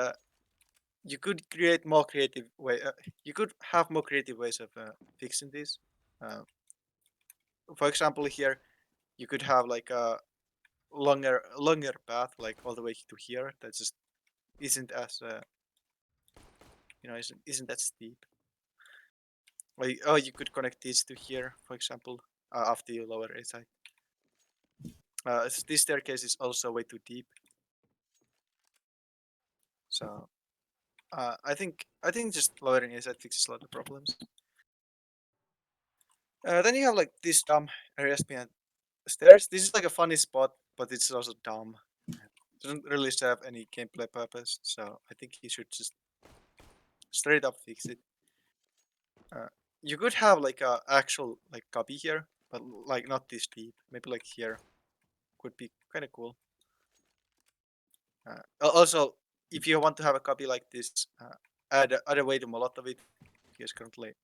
you could create more creative way. You could have more creative ways of fixing this. For example, here you could have like a longer path, like all the way to here. That just isn't as isn't that steep. Or you could connect this to here, for example, after you lower A side. This staircase is also way too deep. So I think just lowering A side fixes a lot of problems. Then you have like these dumb areas behind stairs. This is like a funny spot, but it's also dumb. It doesn't really serve any gameplay purpose, so I think you should just straight up fix it. You could have like a actual like copy here, but like not this deep. Maybe like here could be kind of cool. Also, if you want to have a copy like this, add a way to Molotov it, because currently.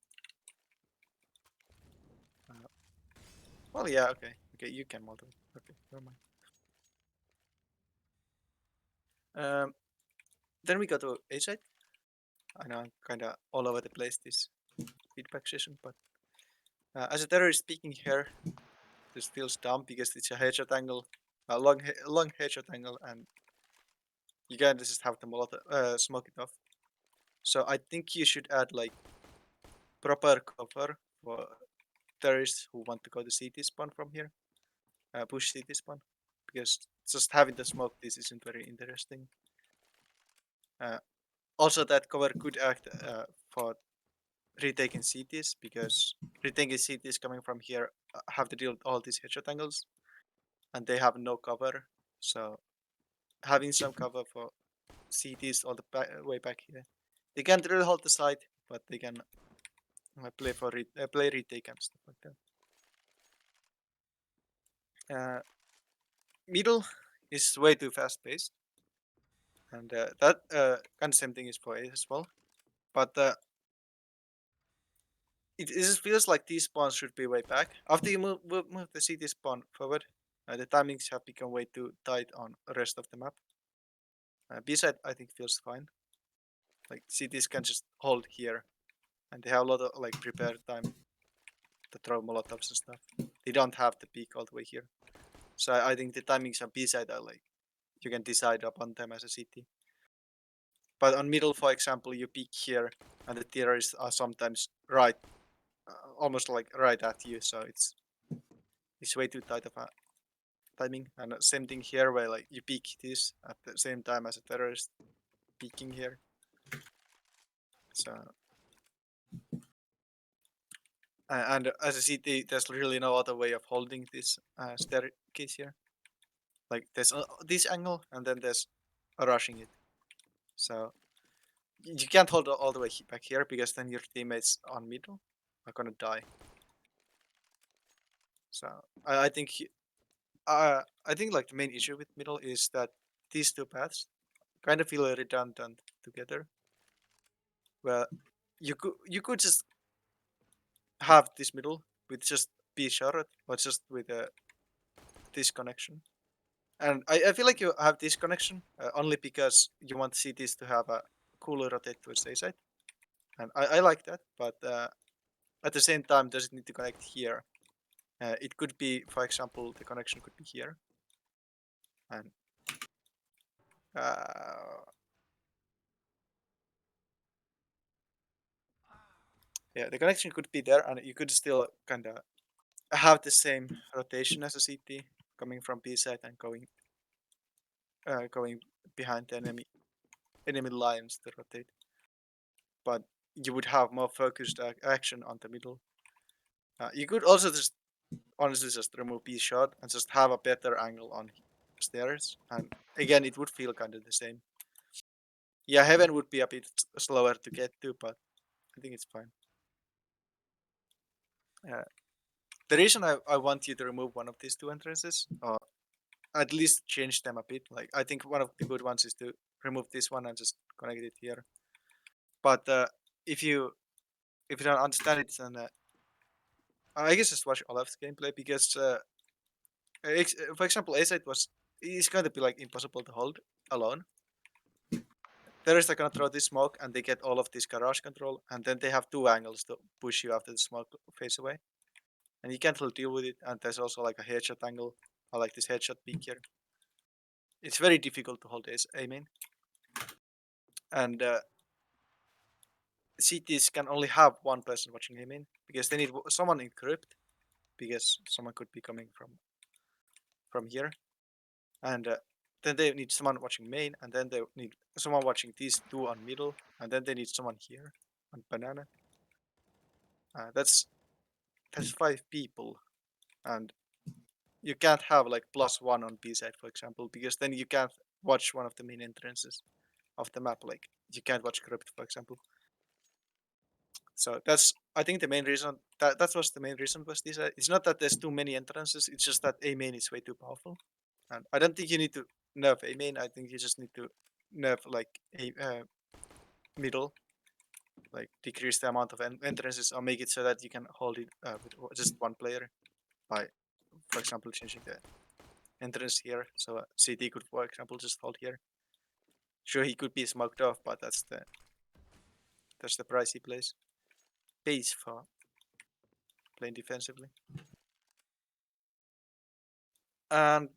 Well, yeah, okay, you can Molotov it. Okay, never mind. Then we go to A side. I know I'm kind of all over the place this feedback session, but as a terrorist speaking here, this feels dumb because it's a headshot angle, a long headshot angle, and you can just have the Molotov smoke it off. So I think you should add like proper cover for terrorists who want to go to CT spawn from here, push CT spawn, because just having the smoke this isn't very interesting. Also, that cover could act for retaking CTs, because retaking CTs coming from here have to deal with all these headshot angles, and they have no cover. So having some cover for CTs all the way back here, they can't really hold the site, but they can play play retake and stuff like that. Middle is way too fast paced, and that kind of same thing is for A as well. But it just feels like these spawns should be way back. After you move the CT spawn forward, the timings have become way too tight on the rest of the map. B side I think feels fine. Like CTs can just hold here, and they have a lot of like prepare time to throw molotovs and stuff. They don't have to peek all the way here. So I think the timings on B side are like you can decide upon them as a CT. But on middle, for example, you peek here, and the terrorists are sometimes right, almost like right at you. So it's way too tight of a timing. And same thing here, where like you peek this at the same time as a terrorist peeking here. So, and as a city, there's really no other way of holding this staircase here. Like there's this angle, and then there's rushing it. So you can't hold all the way back here because then your teammates on middle are gonna die. So I think like the main issue with middle is that these two paths kind of feel redundant together. Well, you could just have this middle with just B shard or just with this connection. And I feel like you have this connection only because you want cities to have a cooler rotate towards A side. And I like that, but at the same time, does it need to connect here? It could be, for example, the connection could be here. And yeah, the connection could be there, and you could still kind of have the same rotation as a CT coming from B side and going behind the enemy lines to rotate. But you would have more focused action on the middle. You could also just honestly just remove B shot and just have a better angle on stairs, and again it would feel kind of the same. Yeah, heaven would be a bit slower to get to, but I think it's fine. The reason I want you to remove one of these two entrances, or at least change them a bit, like I think one of the good ones is to remove this one and just connect it here. But if you don't understand it, then I guess just watch Olaf's gameplay, because for example, A side is going to be like impossible to hold alone. Terrorists are gonna throw this smoke and they get all of this garage control, and then they have two angles to push you after the smoke fades away. And you can't really deal with it, and there's also like a headshot angle, or like this headshot peek here. It's very difficult to hold this A main. And CTs can only have one person watching A main, because they need someone in crypt, because someone could be coming from here. And then they need someone watching main, and then they need someone watching these two on middle, and then they need someone here on banana. That's 5 people, and you can't have like +1 on B side, for example, because then you can't watch one of the main entrances of the map. Like you can't watch crypt, for example. So that's, I think, the main reason. That was the main reason was this. It's not that there's too many entrances. It's just that A main is way too powerful, and I don't think you need to nerf A main. I think you just need to nerf like a middle, like decrease the amount of entrances, or make it so that you can hold it with just one player by, for example, changing the entrance here. So CT could, for example, just hold here. Sure, he could be smoked off, but that's the price he pays for playing defensively. And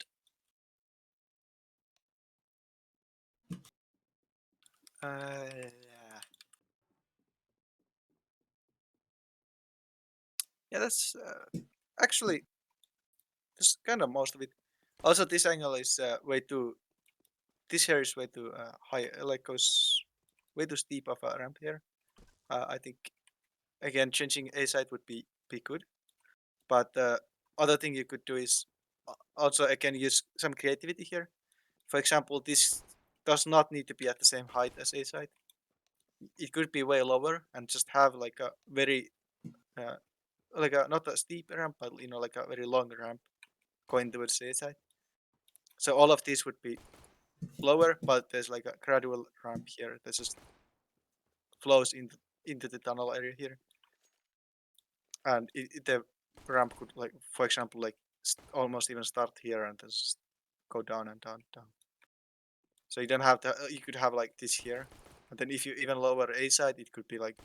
yeah, that's actually that's kind of most of it. Also, this angle is way too. This here is way too high, like goes way too steep of a ramp here. I think again changing A side would be good, but the other thing you could do is also again use some creativity here. For example, this does not need to be at the same height as A side. It could be way lower and just have like a very like a not a steep ramp, but like a very long ramp going towards A side. So all of these would be lower, but there's like a gradual ramp here that just flows into the tunnel area here, and the ramp could, like, for example, like almost even start here and then just go down and down. So you don't have to. You could have like this here, and then if you even lower A side, it could be like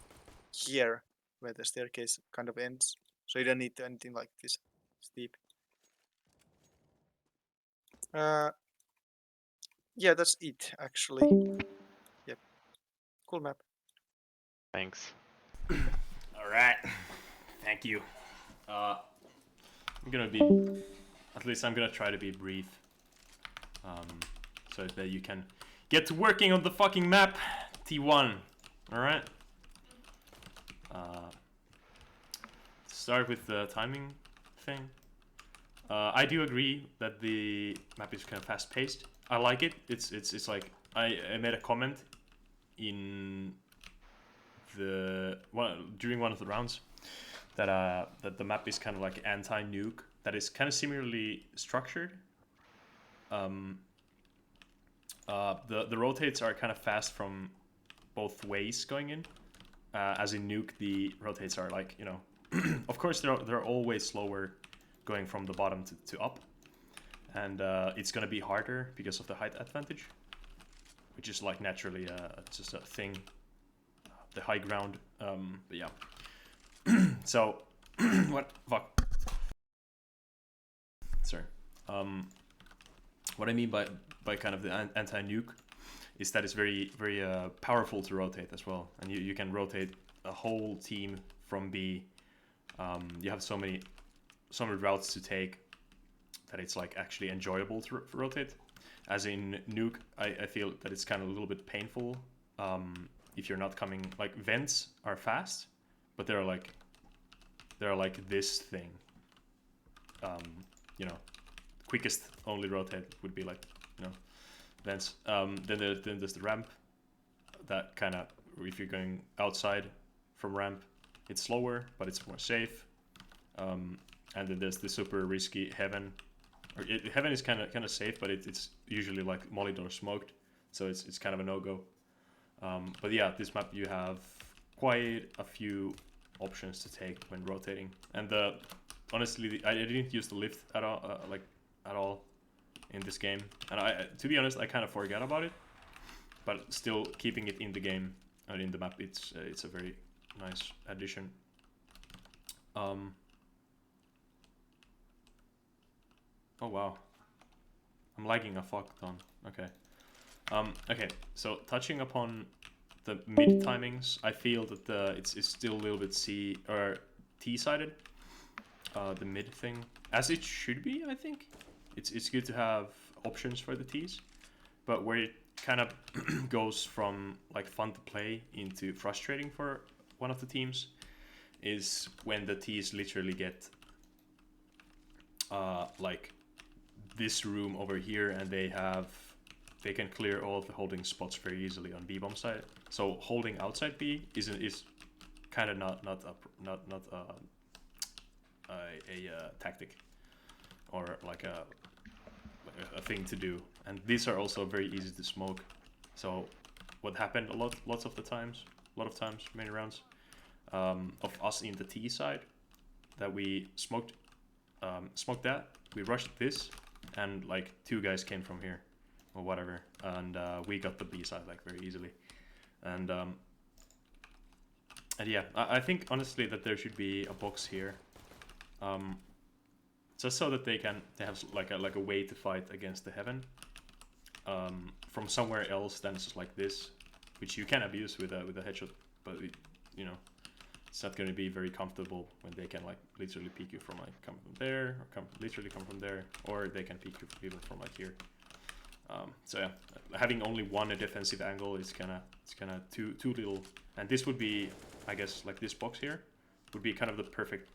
here where the staircase kind of ends. So you don't need anything like this steep. Yeah, that's it actually. Yep, cool map. Thanks. All right, thank you. I'm gonna be, at least I'm gonna try to be brief, so that you can get to working on the fucking map, T1. All right. Start with the timing thing. I do agree that the map is kind of fast-paced. I like it. It's like I made a comment in during one of the rounds that that the map is kind of like anti-nuke. That is kind of similarly structured. The rotates are kind of fast from both ways going in. As in nuke, the rotates are like, you know, of course they're always slower going from the bottom to up, and it's gonna be harder because of the height advantage, which is like naturally just a thing, the high ground. But yeah. So what fuck? Sorry. What I mean by kind of the anti-nuke is that it's very powerful to rotate as well, and you can rotate a whole team from B. You have so many routes to take that it's like actually enjoyable to rotate. As in nuke, I feel that it's kind of a little bit painful if you're not coming. Like vents are fast, but they're like this thing. You know, quickest only rotate would be like, you know, vents. Then there's the ramp. That kind of, if you're going outside from ramp, it's slower, but it's more safe. And then there's the super risky heaven. Heaven is kind of safe, but it's usually like mollied or smoked, so it's kind of a no-go. But yeah, this map you have quite a few options to take when rotating, and honestly, I didn't use the lift at all, at all in this game, and to be honest, I kind of forgot about it. But still, keeping it in the game and in the map, it's a very nice addition. Oh wow, I'm lagging a fuck ton. Okay. Okay, so touching upon the mid timings, I feel that it's still a little bit C or T-sided. The mid thing, as it should be, I think. It's good to have options for the Ts, but where it kind of goes from like fun to play into frustrating for one of the teams is when the Ts literally get like this room over here, and they can clear all of the holding spots very easily on B bomb side. So holding outside B is kind of not a tactic or like a thing to do. And these are also very easy to smoke. So what happened a lot of times, many rounds of us in the T side, that we smoked that, we rushed this, and like 2 guys came from here or whatever, and we got the B side like very easily. And yeah, I think honestly that there should be a box here, just so that they have like a way to fight against the heaven from somewhere else than just like this, which you can abuse with a headshot, but you know, it's not going to be very comfortable when they can like literally peek you from like come from there, or literally come from there, or they can peek you even from like here. So yeah, having only one defensive angle is kind of too little, and this would be, I guess, like this box here would be kind of the perfect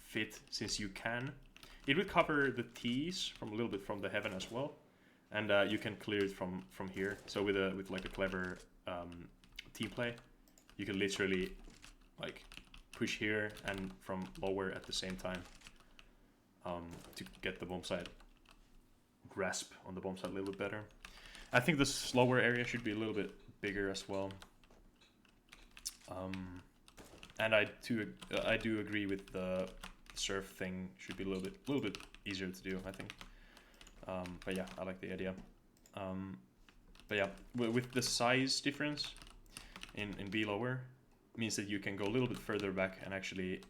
fit, since it would cover the T's from a little bit from the heaven as well, and you can clear it from here. So with like a clever team play, you can literally like push here and from lower at the same time to get the bomb side grasp on the bomb side a little bit better. I think the slower area should be a little bit bigger as well. And I do agree with the surf thing should be a little bit easier to do, I think. But yeah, I like the idea. But yeah, with the size difference in B lower, means that you can go a little bit further back and actually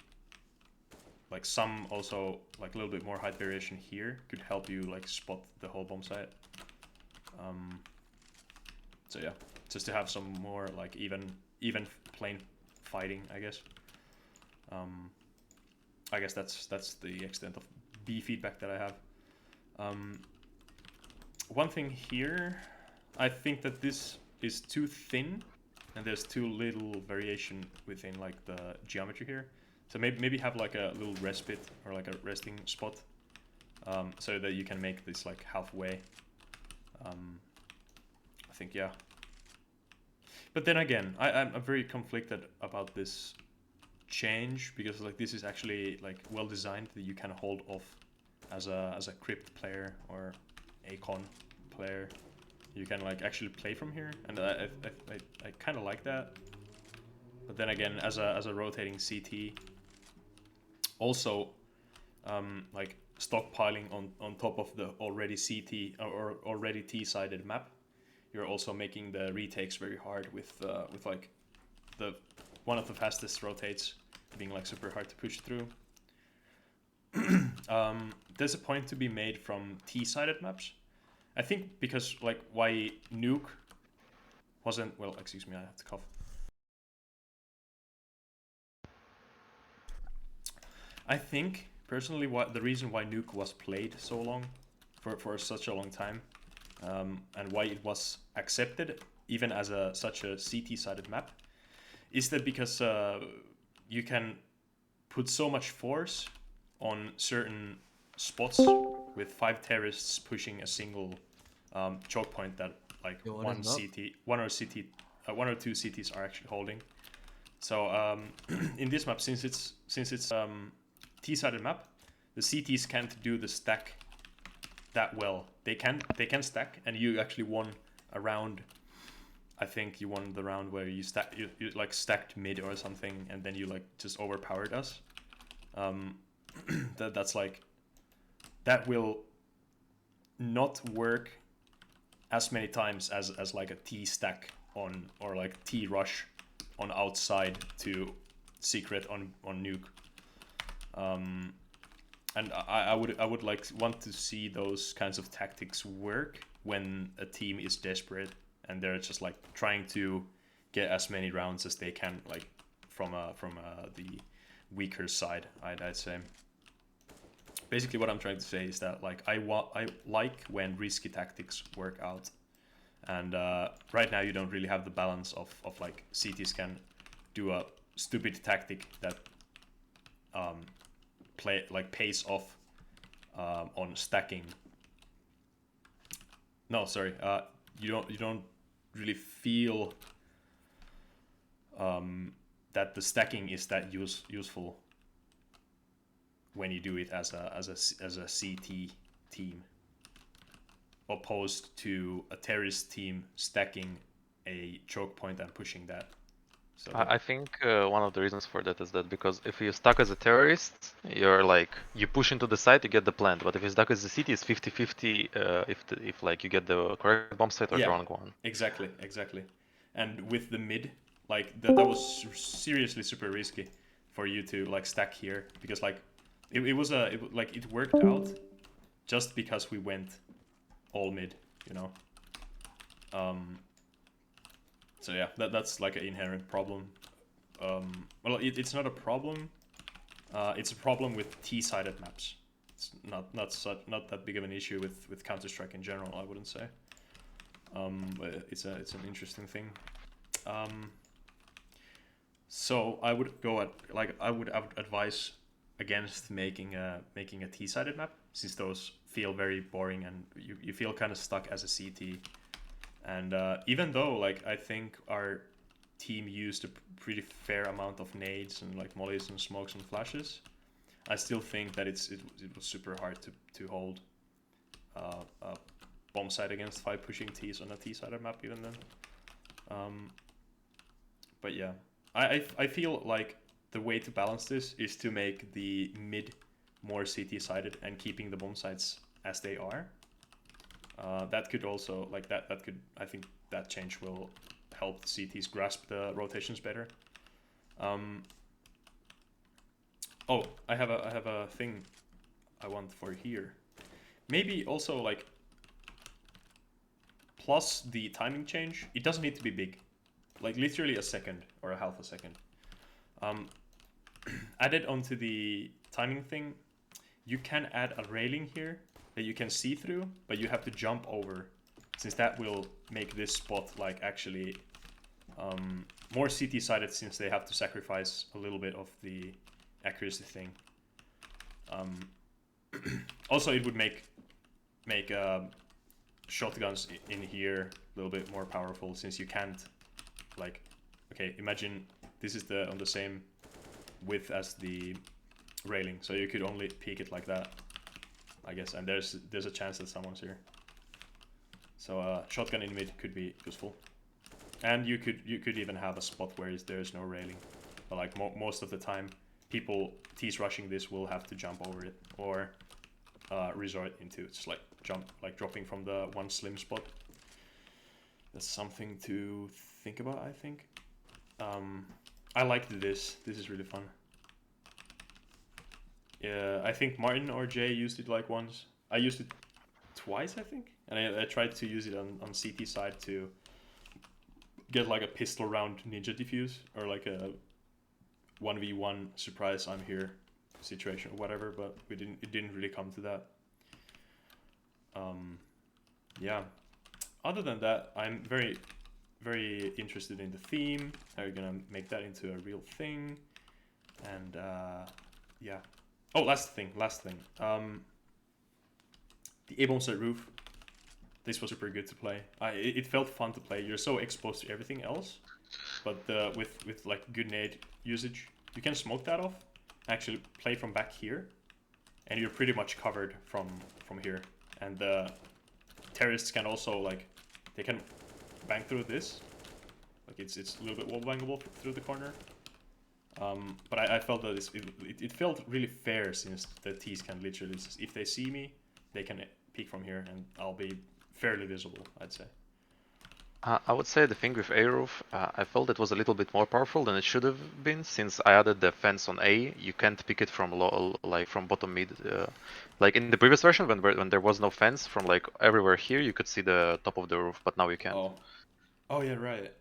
like some also like a little bit more height variation here could help you like spot the whole bomb site. So yeah, just to have some more like even plane fighting, I guess. I guess that's the extent of B feedback that I have. One thing here, I think that this is too thin and there's too little variation within like the geometry here. So maybe have like a little respite or like a resting spot, so that you can make this like halfway. I think, yeah. But then again, I'm very conflicted about this change, because like this is actually like well designed that you can hold off as a crypt player or a con player. You can like actually play from here, and I kind of like that. But then again, as a rotating CT, also like stockpiling on top of the already CT or already T-sided map, you're also making the retakes very hard with like the one of the fastest rotates being like super hard to push through. There's a point to be made from T-sided maps. I think because like why Nuke wasn't, well, excuse me, I have to cough. I think personally the reason why Nuke was played so long, for such a long time, and why it was accepted even as such a CT-sided map, is that because you can put so much force on certain spots with 5 terrorists pushing a single choke point that like one or two CTs are actually holding. So in this map, since it's T-sided map, the CTs can't do the stack that well. They can stack, and you actually won a round. I think you won the round where you like stacked mid or something, and then you like just overpowered us. That's like, that will not work as many times as like a T stack on, or like T rush on outside to secret on Nuke. And I would like want to see those kinds of tactics work when a team is desperate and they're just like trying to get as many rounds as they can, like from the weaker side, I'd say. Basically, what I'm trying to say is that like I like when risky tactics work out, and right now you don't really have the balance of like CTs can do a stupid tactic that pays off on stacking. No, sorry, you don't really feel that the stacking is that useful when you do it as a CT team, opposed to a terrorist team stacking a choke point and pushing that. So I think one of the reasons for that is that because if you stuck as a terrorist, you're like, you push into the site, you get the plant. But if you stuck as a city, it's 50-50 if like you get the correct bomb site or the wrong one. Exactly. And with the mid, like that was seriously super risky for you to like stack here, because like it worked out just because we went all mid, you know. So yeah, that's like an inherent problem. Well, it's not a problem. It's a problem with T-sided maps. It's not that big of an issue with Counter-Strike in general, I wouldn't say. But it's an interesting thing. So I would I would advise against making a T-sided map, since those feel very boring and you feel kind of stuck as a CT. And even though like I think our team used a pretty fair amount of nades and like mollies and smokes and flashes, I still think that it was super hard to hold a bomb site against 5 pushing Ts on a T-sided map even then. But yeah, I feel like the way to balance this is to make the mid more CT-sided and keeping the bomb sites as they are. That could also, like that could, I think that change will help the CTs grasp the rotations better. Oh, I have a thing I want for here. Maybe also like plus the timing change. It doesn't need to be big, like literally a second or a half a second. Added onto the timing thing, you can add a railing here that you can see through, but you have to jump over, since that will make this spot like actually more CT sided since they have to sacrifice a little bit of the accuracy thing. Also, it would make shotguns in here a little bit more powerful since you can't, like, okay, imagine this is on the same width as the railing, so you could only peek it like that, I guess, and there's a chance that someone's here. So shotgun in mid could be useful, and you could even have a spot where there's no railing, but like most of the time, T's rushing this will have to jump over it or resort into just like dropping from the one slim spot. That's something to think about, I think. I liked this. This is really fun. Yeah, I think Martin or Jay used it like once. I used it twice, I think, and I tried to use it on CT side to get like a pistol round ninja defuse or like a 1v1 surprise I'm here situation or whatever, but it didn't really come to that. Yeah, other than that, I'm very, very interested in the theme, how you're gonna make that into a real thing, and yeah. Oh, last thing. The A-bomb set roof. This was super good to play. It felt fun to play. You're so exposed to everything else, but with like good nade usage, you can smoke that off. Actually, play from back here, and you're pretty much covered from here. And the terrorists can also like they can bang through this. Like it's a little bit wall bangable through the corner. But I felt that it felt really fair since the T's can literally, if they see me, they can peek from here and I'll be fairly visible, I'd say. I would say the thing with A roof, I felt it was a little bit more powerful than it should have been, since I added the fence on A. You can't pick it from low, like from bottom mid. Like in the previous version, when there was no fence, from like everywhere here, you could see the top of the roof, but now you can't. Oh yeah, right.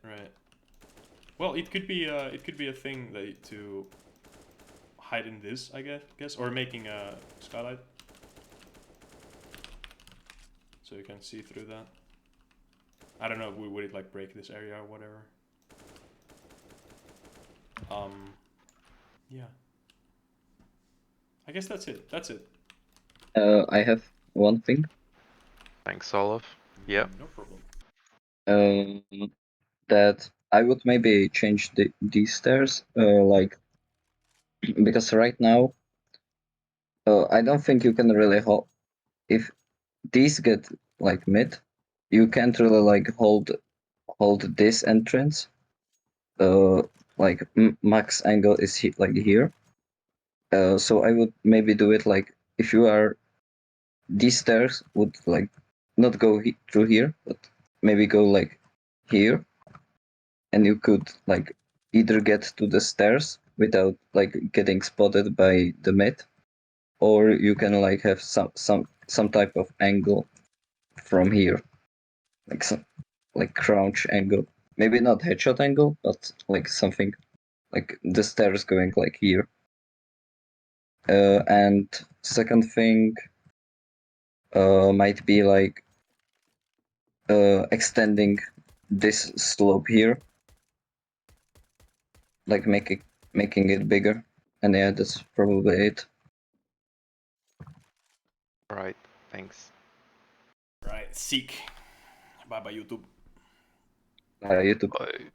Well, it could be a thing to hide in this, I guess, or making a skylight, so you can see through that. I don't know, would it like break this area or whatever? Yeah. I guess that's it. I have one thing. Thanks, Olaf. Yeah. No problem. That I would maybe change these stairs, like, because right now, I don't think you can really hold. If these get like mid, you can't really like hold this entrance. Like max angle is like here. So I would maybe do it like if you are, these stairs would like not go through here, but maybe go like here, and you could like either get to the stairs without like getting spotted by the mid, or you can like have some type of angle from here, like some like crouch angle, maybe not headshot angle, but like something like the stairs going like here. And second thing might be like extending this slope here, like making it bigger. And yeah, that's probably it. Right. Thanks. Right. Seek. Bye bye YouTube. YouTube. Bye.